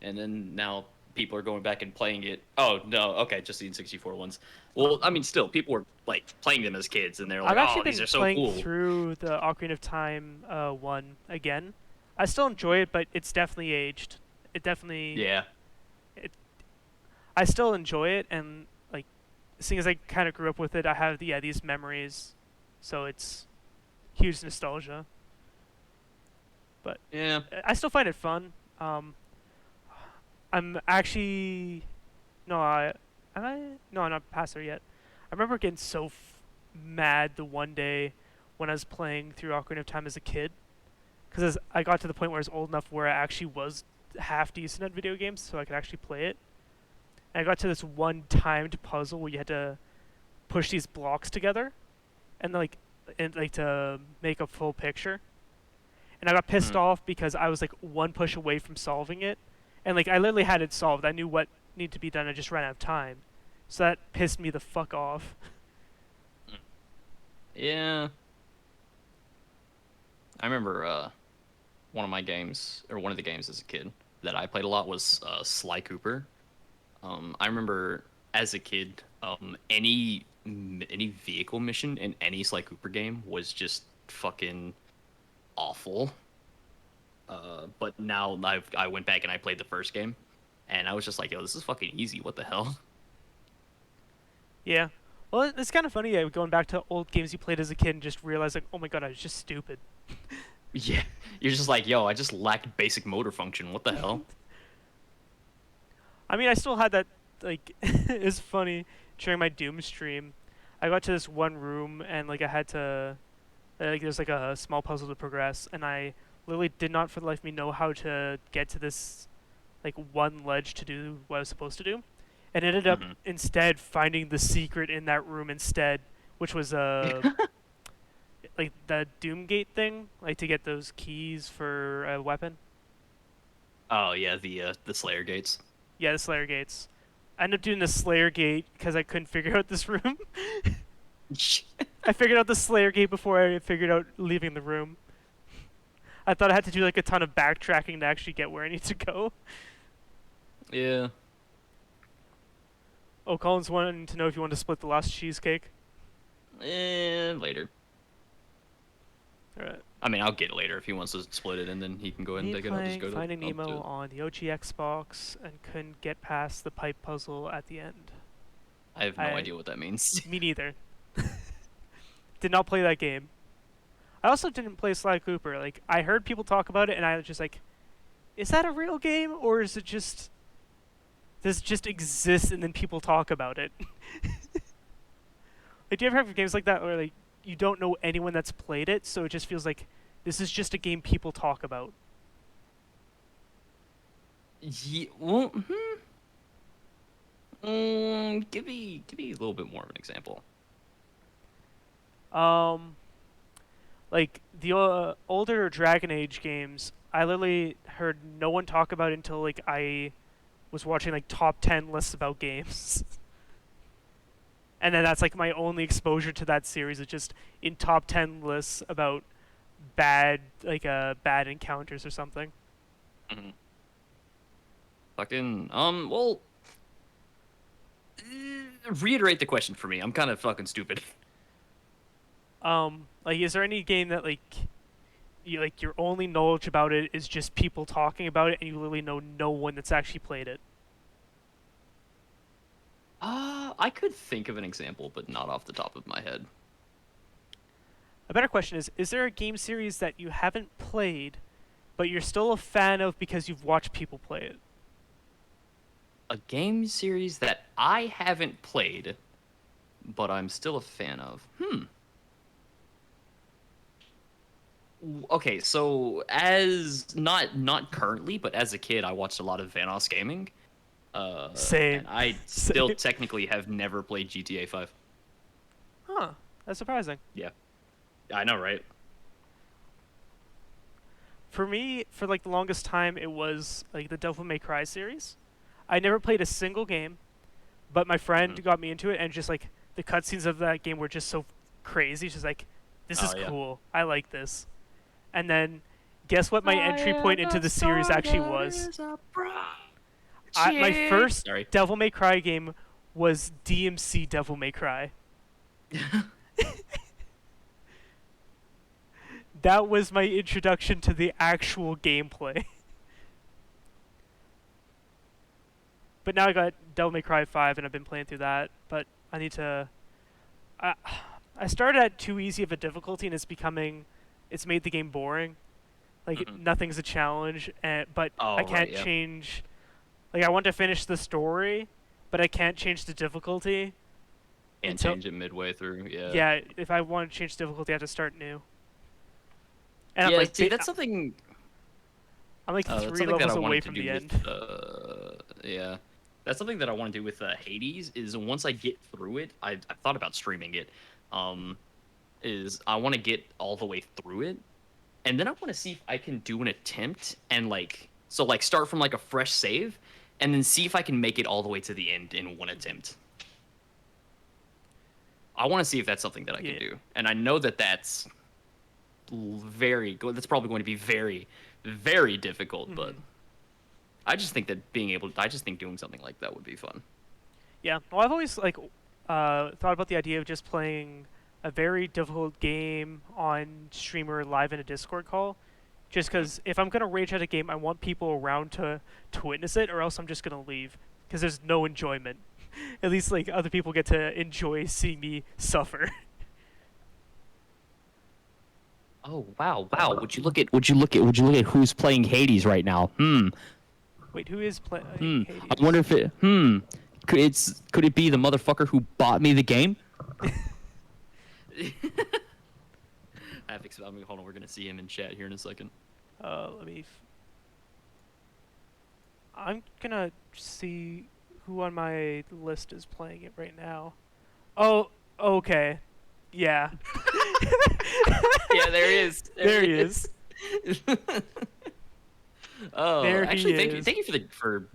and then now people are going back and playing it. Oh no, okay, just the N64 ones. Well, I mean, still, people were like playing them as kids, and they're like, I've actually "Oh, these been are so playing cool." through the Ocarina of Time one again. I still enjoy it, but it's definitely aged. It definitely Yeah, I still enjoy it, and like seeing as I kind of grew up with it, I have these memories, so it's huge nostalgia. But yeah. I still find it fun. I'm actually no, I am I no, I'm not past there yet. I remember getting so mad the one day when I was playing through Ocarina of Time as a kid, because I got to the point where I was old enough where I actually was half decent at video games, so I could actually play it. And I got to this one timed puzzle where you had to push these blocks together, and like to make a full picture. And I got pissed Hmm. off because I was like one push away from solving it, and like I literally had it solved. I knew what needed to be done. I just ran out of time, so that pissed me the fuck off. Yeah. I remember one of my games, or one of the games as a kid that I played a lot was Sly Cooper. I remember as a kid, any vehicle mission in any Sly Cooper game was just fucking awful. But now I went back and I played the first game, and I was just like, yo, this is fucking easy. What the hell? Yeah. Well, it's kind of funny, yeah, going back to old games you played as a kid and just realizing, oh my god, I was just stupid. Yeah, you're just like, yo, I just lacked basic motor function. What the hell? I mean, I still had that, like, it's funny, during my Doom stream, I got to this one room and, like, I had to, like, there's, like, a small puzzle to progress, and I literally did not for the life of me know how to get to this, like, one ledge to do what I was supposed to do. And ended up Hmm. instead finding the secret in that room instead, which was, like, the Doomgate thing, like, to get those keys for a weapon. Oh yeah, the Slayer gates. Yeah, the Slayer gates. I ended up doing the Slayer gate because I couldn't figure out this room. I figured out the Slayer gate before I figured out leaving the room. I thought I had to do like a ton of backtracking to actually get where I need to go. Yeah. Oh, Colin's wanting to know if you want to split the last cheesecake. Later. Alright. I mean, I'll get it later if he wants to split it, and then he can go ahead and Me take it. I'll just playing go to Finding up Nemo to. on the OG Xbox and couldn't get past the pipe puzzle at the end. I have no I- idea what that means. Me neither. Did not play that game. I also didn't play Sly Cooper. Like, I heard people talk about it, and I was just like, is that a real game, or is it just this just exists and then people talk about it? Like, do you ever have games like that where like you don't know anyone that's played it, so it just feels like this is just a game people talk about? Well, give me a little bit more of an example. Um, like the older Dragon Age games, I literally heard no one talk about it until like I was watching like top 10 lists about games. And then that's like my only exposure to that series is just in top 10 lists about bad encounters or something. Hmm. Fucking well, reiterate the question for me. I'm kind of fucking stupid. Like, is there any game that your only knowledge about it is just people talking about it, and you literally know no one that's actually played it? I could think of an example, but not off the top of my head. A better question is there a game series that you haven't played, but you're still a fan of because you've watched people play it? A game series that I haven't played, but I'm still a fan of. Okay, so as not currently, but as a kid, I watched a lot of Vanoss Gaming. And Same. I still Same. technically have never played GTA 5. Huh. That's surprising. Yeah, I know, right? For me, for like the longest time, it was like the Devil May Cry series. I never played a single game, but my Hmm. friend got me into it, and just like the cutscenes of that game were just so crazy. She's like, "This is Oh yeah. cool. I like this." And then, guess what my entry point into the series actually was? My first Sorry. Devil May Cry game was DMC Devil May Cry. That was my introduction to the actual gameplay. But now I got Devil May Cry 5 and I've been playing through that, but I need to I I started at too easy of a difficulty and it's made the game boring. Like Mhm. nothing's a challenge, but I Oh right, can't yeah. change. Like I want to finish the story, but I can't change the difficulty Can't until change it midway through. Yeah. yeah. If I want to change difficulty, I have to start new. And Yeah. See, that's something. I'm like That's three something that I levels away wanted to from do the with. end. Yeah. That's something that I want to do with Hades. Is once I get through it, I've thought about streaming it. Um, is I want to get all the way through it, and then I want to see if I can do an attempt and like start from like a fresh save, and then see if I can make it all the way to the end in one attempt. I want to see if that's something that I Yeah. can do, and I know that that's that's probably going to be very, very difficult, but Mhm. I just think doing something like that would be fun. Yeah. Well, I've always thought about the idea of just playing a very difficult game on stream or live in a Discord call. Just because if I'm gonna rage at a game, I want people around to witness it, or else I'm just gonna leave. Because there's no enjoyment. At least like other people get to enjoy seeing me suffer. Oh wow, wow! Would you look at who's playing Hades right now? Wait, who is playing I Hades? wonder if it could it be the motherfucker who bought me the game? Hold on, we're gonna see him in chat here in a second. Let me. I'm gonna see who on my list is playing it right now. Oh, okay. Yeah, Yeah, there he is. there he is. Oh, There he actually, is. thank you for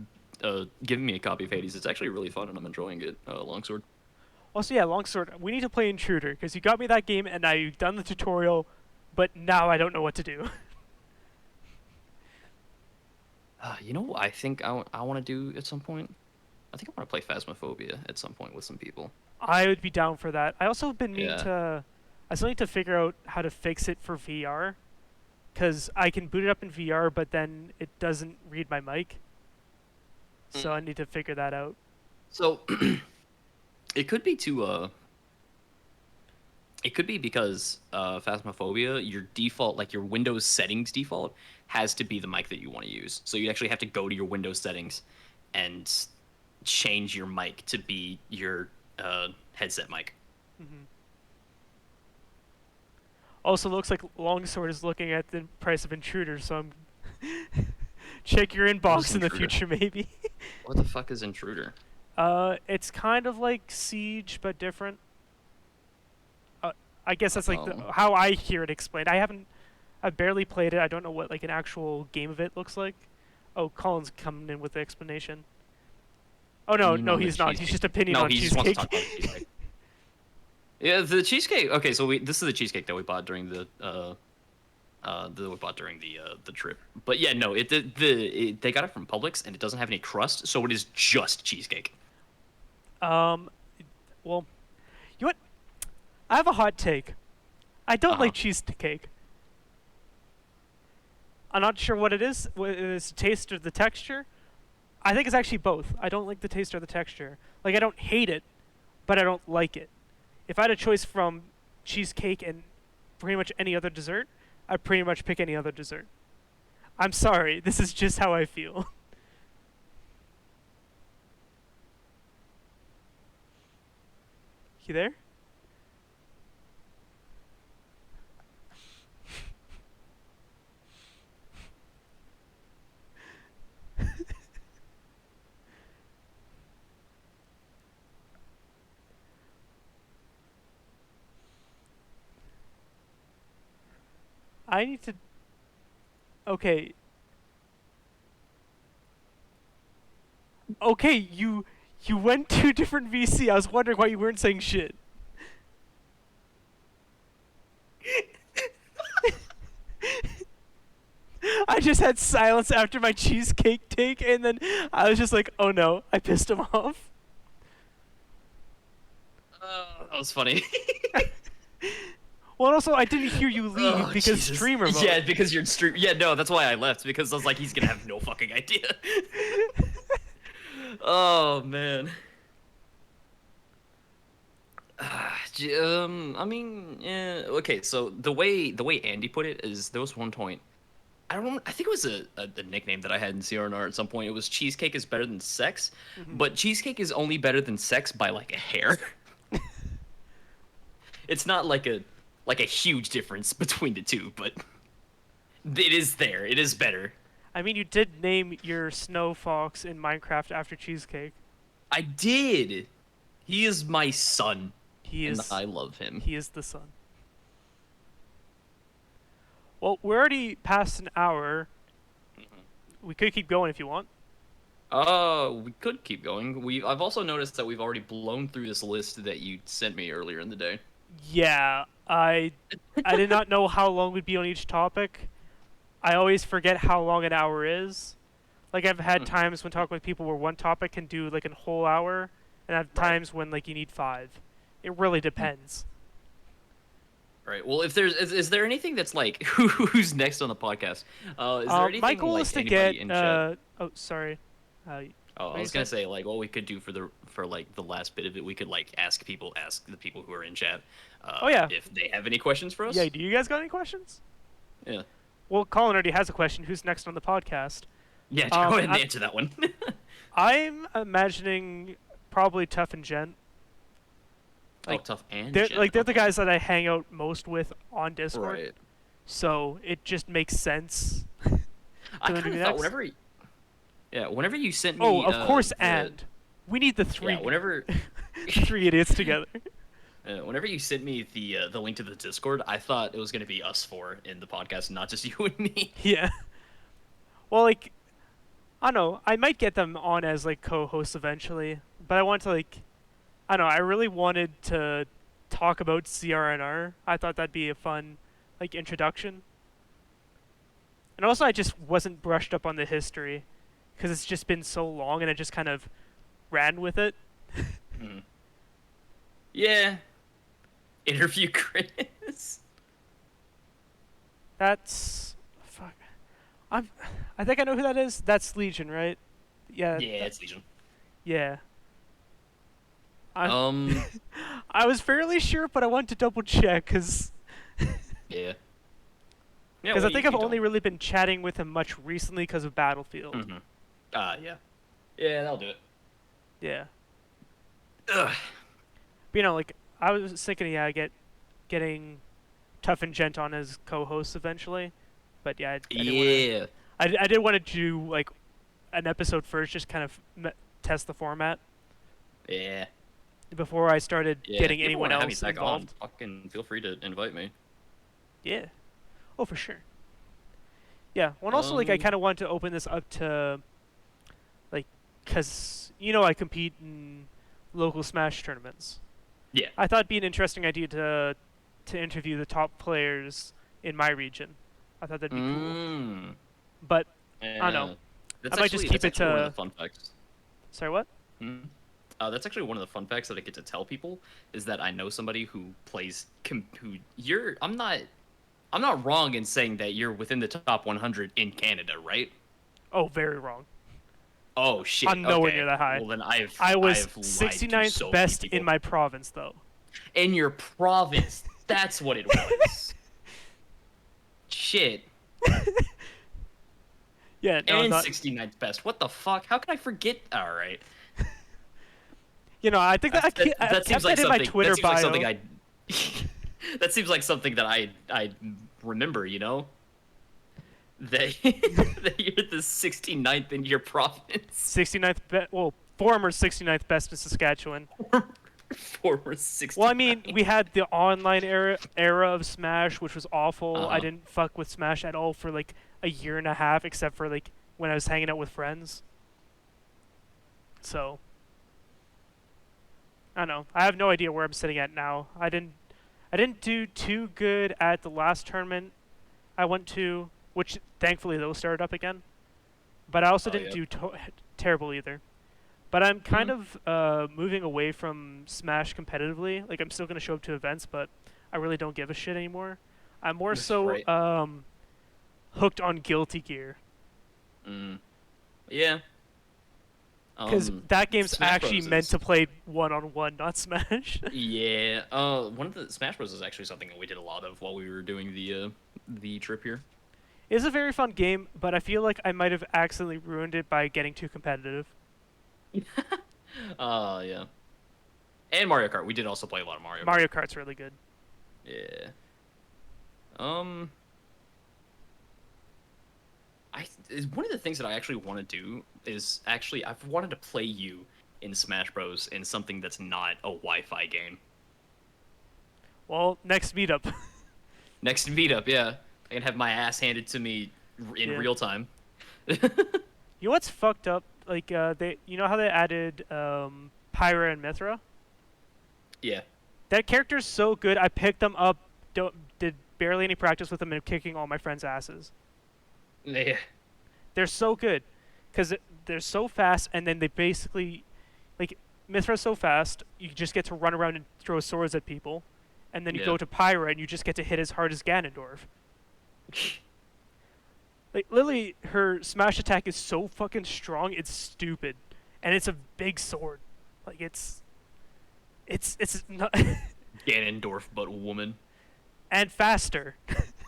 giving me a copy of Hades. It's actually really fun and I'm enjoying it. Longsword. Also, yeah, Longsword. We need to play Intruder because you got me that game and I've done the tutorial, but now I don't know what to do. You know what I think I want to do at some point? I think I want to play Phasmophobia at some point with some people. I would be down for that. I also have been meaning Yeah. to. I still need to figure out how to fix it for VR, because I can boot it up in VR, but then it doesn't read my mic. So I need to figure that out. So it could be it could be because Phasmophobia, your default, like your Windows settings default, has to be the mic that you want to use. So you actually have to go to your Windows settings and change your mic to be your headset mic. Hmm. Also, looks like Longsword is looking at the price of Intruder, so I'm check your What's inbox in the Intruder? future, maybe. What the fuck is Intruder? It's kind of like Siege but different. I guess that's like Oh. how I hear it explained. I barely played it. I don't know what like an actual game of it looks like. Oh, Colin's coming in with the explanation. Oh no, You no, know the he's not. He's cheesecake. just opinion No, on he just wants to cheesecake. talk about the cheesecake. Yeah, the cheesecake. Okay, so this is the cheesecake that we bought during the that we bought during the trip. But yeah, no, they got it from Publix, and it doesn't have any crust, so it is just cheesecake. Um, well, you know what? I have a hot take. I don't Uh-huh. like cheesecake. I'm not sure what it is. What it is, the taste or the texture? I think it's actually both. I don't like the taste or the texture. Like, I don't hate it, but I don't like it. If I had a choice from cheesecake and pretty much any other dessert, I'd pretty much pick any other dessert. I'm sorry. This is just how I feel. You there? I need to. Okay. Okay, you went to a different VC. I was wondering why you weren't saying shit. I just had silence after my cheesecake take, and then I was just like, oh no, I pissed him off. That was funny. Well, and also, I didn't hear you leave Oh, because Jesus. streamer mode. Yeah, because you're in stream. Yeah, no, that's why I left, because I was like, he's gonna have no fucking idea. Oh man. I mean, yeah. Okay, so the way Andy put it is there was one point. I think it was a nickname that I had in CRNR at some point. It was cheesecake is better than sex, Mhm. but cheesecake is only better than sex by like a hair. It's not like a huge difference between the two, but it is there. It is better. I mean, you did name your snow fox in Minecraft after cheesecake. I did. He is my son, He and is I love him. he is the sun. Well, we're already past an hour. We could keep going if you want. We could keep going. I've also noticed that we've already blown through this list that you sent me earlier in the day. Yeah, I did not know how long we'd be on each topic. I always forget how long an hour is. Like I've had Hmm. times when talking with people where one topic can do like a whole hour, and I have Right. times when like you need 5. It really depends. Right. Well, if is there anything that's like who's next on the podcast? Is there anything My goal like is to anybody get. in chat? Oh, sorry. Oh, what I you was gonna said? say like what we could do for like the last bit of it, we could like ask the people who are in chat, Oh yeah, if they have any questions for us. yeah. Do you guys got any questions? Yeah. Well, Colin already has a question. Who's next on the podcast? Yeah. Go ahead and answer that one. I'm imagining probably Tough and Gent. Like, Tough and They're Jen, like they're the okay. guys that I hang out most with on Discord. Right. So it just makes sense. I them to kind be of thought next. whenever you sent me. Oh, of course, the- and we need the three. Yeah. Whenever. Three idiots together. Whenever you sent me the link to the Discord, I thought it was gonna be us four in the podcast, not just you and me. Yeah. Well, like, I don't know. I might get them on as like co-hosts eventually, but I want to like, I don't know. I really wanted to talk about CRNR. I thought that'd be a fun like introduction. And also, I just wasn't brushed up on the history because it's just been so long, and I just kind of ran with it. Hmm. Yeah. Interview Chris. That's fuck. I think I know who that is. That's Legion, right? Yeah. Yeah, it's Legion. Yeah. I Um. I was fairly sure, but I wanted to double check because Yeah. Yeah. I well, think you I've can only tell. really been chatting with him much recently because of Battlefield. Mhm. Yeah. Yeah, that'll do it. Yeah. Ugh. But, you know, like I was thinking, yeah, getting Tough and Gent on as co-hosts eventually. But yeah, Yeah. I did want to do like an episode first, just kind of test the format Yeah. before I started Yeah. getting If you anyone wanna have me else back on, involved. fucking feel free to invite me. Yeah. Oh, for sure. Yeah. Well, and also, like, I Um, kind of wanted to open this up to, like, because, you know, I compete in local Smash tournaments. Yeah. I thought it'd be an interesting idea to interview the top players in my region. I thought that'd be cool. Mm. But I don't Yeah. know. I might just keep That's it actually one of the to. fun facts. Sorry, what? Hmm? That's actually one of the fun facts that I get to tell people is that I know somebody who plays who you're I'm not wrong in saying that you're within the top 100 in Canada, right? Oh, very wrong. Oh shit. I'm nowhere near Okay. that high. Well then I was I've lied to 69th so many best in people. my province, though. In your province. That's what it was. Shit. Yeah, no, And not. 69th best. What the fuck? How can I forget? All right. You know, I think that I've That seems kept like that in my something. Twitter That seems like bio. something I. That seems like something that I remember. You know. That, that you're the 69th in your province. 69th well, former 69th best in Saskatchewan. Former 60. Well, I mean, we had the online era of Smash, which was awful. I Uh-huh. didn't fuck with Smash at all for like a year and a half, except for like when I was hanging out with friends. So, I don't know. I have no idea where I'm sitting at now. I didn't do too good at the last tournament I went to, which thankfully those started up again. But I also Oh didn't yeah. do terrible either. But I'm kind Hmm. of moving away from Smash competitively. Like I'm still gonna show up to events, but I really don't give a shit anymore. I'm more so Right. hooked on Guilty Gear Mm. Yeah. because that game's Smash actually Bros meant is. to play one on one, not Smash. Yeah. One of the Smash Bros is actually something that we did a lot of while we were doing the trip here. It's a very fun game, but I feel like I might have accidentally ruined it by getting too competitive. Yeah. And Mario Kart. We did also play a lot of Mario Kart. Mario Kart's really good. Yeah. Um. One of the things that I actually want to do is actually I've wanted to play you in Smash Bros. In something that's not a Wi-Fi game. Well, next meetup. Next meetup, yeah, I can have my ass handed to me in Yeah. real time. You know what's fucked up? Like you know how they added Pyra and Mithra? Yeah. That character's so good. I picked them up, did barely any practice with them, and kicking all my friends' asses. Yeah. They're so good because they're so fast, and then they basically like Mithra's so fast. You just get to run around and throw swords at people, and then you Yeah. go to Pyra, and you just get to hit as hard as Ganondorf. Like Lily, her smash attack is so fucking strong. It's stupid, and it's a big sword. Like it's not Ganondorf, but woman and faster.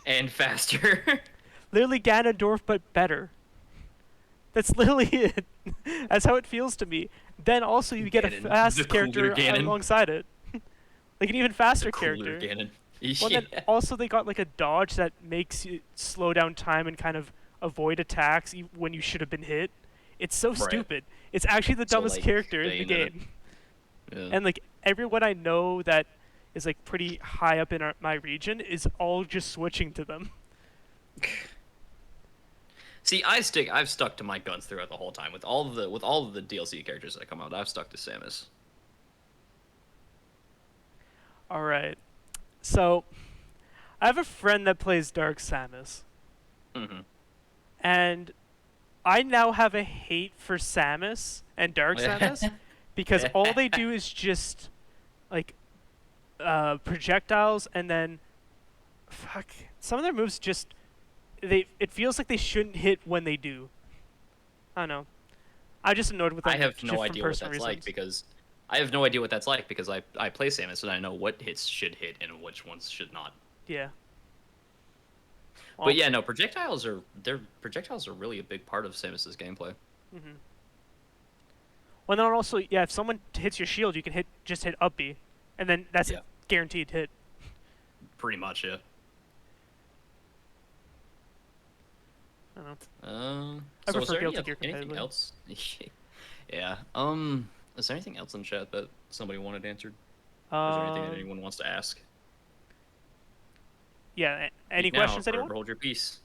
and faster. Literally Ganondorf, but better. That's literally it. That's how it feels to me. Then also you get a Ganon, the fast cooler character Ganon. alongside it, like an even faster Cooler character. Ganon. Well, Yeah. then also they got like a dodge that makes you slow down time and kind of avoid attacks when you should have been hit. It's so Right. stupid. It's actually the So, dumbest like, character in the Bayonetta. game. Yeah. And like everyone I know that is like pretty high up in my region is all just switching to them. See, I've stuck to my guns throughout the whole time with all of the DLC characters that come out. I've stuck to Samus. All right. So I have a friend that plays Dark Samus, Mm-hmm. and I now have a hate for Samus and Dark Samus because all they do is just like projectiles, and then fuck, some of their moves just it feels like they shouldn't hit when they do. I don't know. I'm just annoyed with them I have just no from idea what personal that's reasons. like because I have no idea what that's like because I play Samus and I know what hits should hit and which ones should not. Yeah. But yeah, no, projectiles are really a big part of Samus's gameplay. Mm-hmm. Well, then also, yeah, if someone hits your shield, you can just hit up B, and then that's Yeah. a guaranteed hit. Pretty much, yeah. I don't know. I So is prefer there Guilty Gear anything competitively. else? Yeah. Is there anything else in chat that somebody wanted answered? Or is there anything that Um, anyone wants to ask? yeah. Any Speak now, questions, or anyone? hold your peace.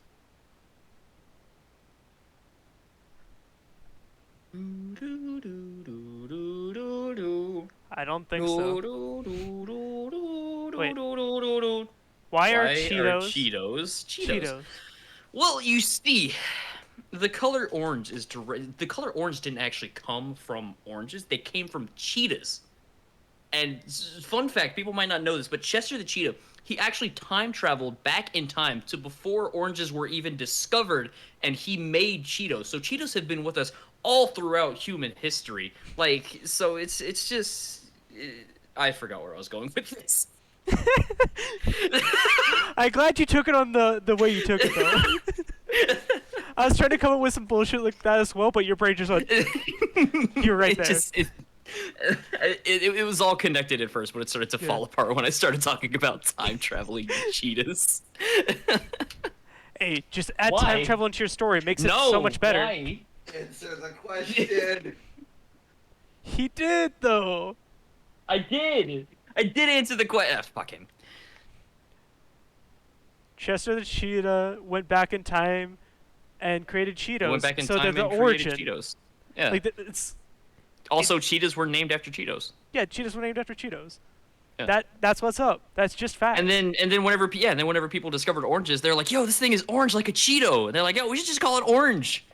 I don't think so. Wait. Wait. Why are Why are Cheetos? Cheetos? Cheetos. Well, you see, the color orange is the color orange didn't actually come from oranges. They came from cheetahs. And fun fact, people might not know this, but Chester the Cheetah, he actually time traveled back in time to before oranges were even discovered, and he made Cheetos. So Cheetos have been with us all throughout human history. Like, so it's just I forgot where I was going with this. I'm glad you took it on the way you took it though. I was trying to come up with some bullshit like that as well, but your brain just went. You're right there. It was all connected at first, but it started to fall apart when I started talking about time traveling cheetahs. Hey, just add Why? time travel into your story. It makes it so much better. Why? Answer the question. He did though. I did answer the question. Fuck him. Chester the Cheetah went back in time and created Cheetos. Went back in so time they're the and origin. created Cheetos. Yeah. Like it's Also, cheetahs were named after Cheetos. yeah, Cheetos were named after Cheetos. Yeah. That's what's up. That's just fact. And then whenever whenever people discovered oranges, they're like, "Yo, this thing is orange like a Cheeto." And they're like, "Yo, we should just call it orange."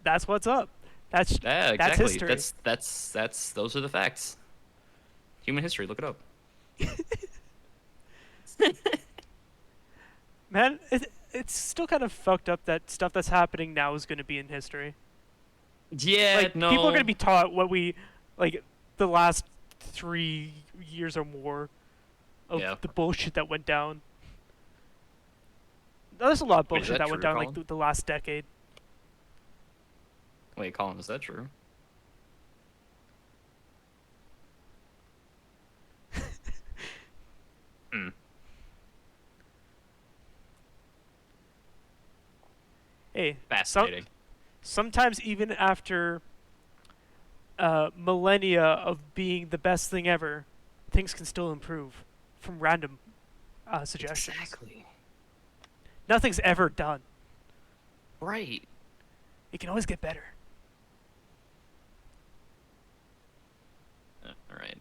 That's what's up. That's Yeah, exactly. That's history. That's those are the facts. Human history, look it up. Man, it's still kind of fucked up that stuff that's happening now is going to be in history. Yeah, Like no. people are going to be taught what we like the last 3 years or more of Yeah. the bullshit that went down. There's a lot of Wait, is bullshit that that went true, down like Colin? the last decade. Wait, Colin, is that true? Hmm. Hey, Fascinating. sometimes even after millennia of being the best thing ever, things can still improve from random suggestions. Exactly. Nothing's ever done. Right. It can always get better. All right.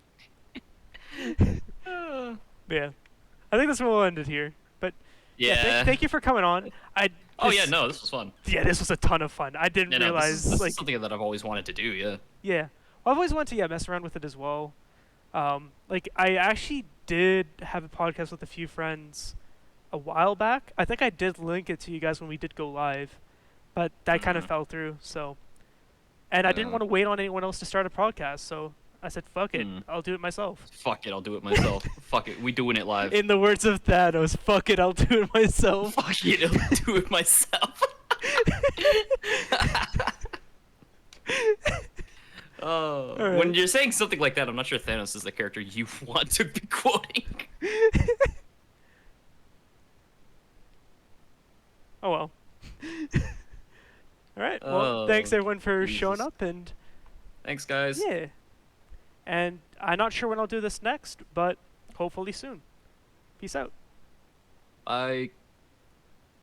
Yeah. I think that's where we'll end it here. But Yeah. thank you for coming on. Oh yeah, no, this was fun. Yeah, this was a ton of fun. I didn't Yeah, no, realize this like is something that I've always wanted to do. Yeah. yeah. Well, I've always wanted to mess around with it as well. Like I actually did have a podcast with a few friends a while back. I think I did link it to you guys when we did go live, but that kind of Mhm. fell through. So, and I didn't Yeah. want to wait on anyone else to start a podcast, so I said, "Fuck it, Hmm. I'll do it myself." Fuck it, I'll do it myself. Fuck it, we doing it live. In the words of Thanos, "Fuck it, I'll do it myself." Fuck it, I'll do it myself. Oh, Alright. when you're saying something like that, I'm not sure Thanos is the character you want to be quoting. Oh well. All right. Well, thanks Oh, everyone for showing Jesus. up, and Thanks, guys. yeah. And I'm not sure when I'll do this next, but hopefully soon. Peace out. Bye.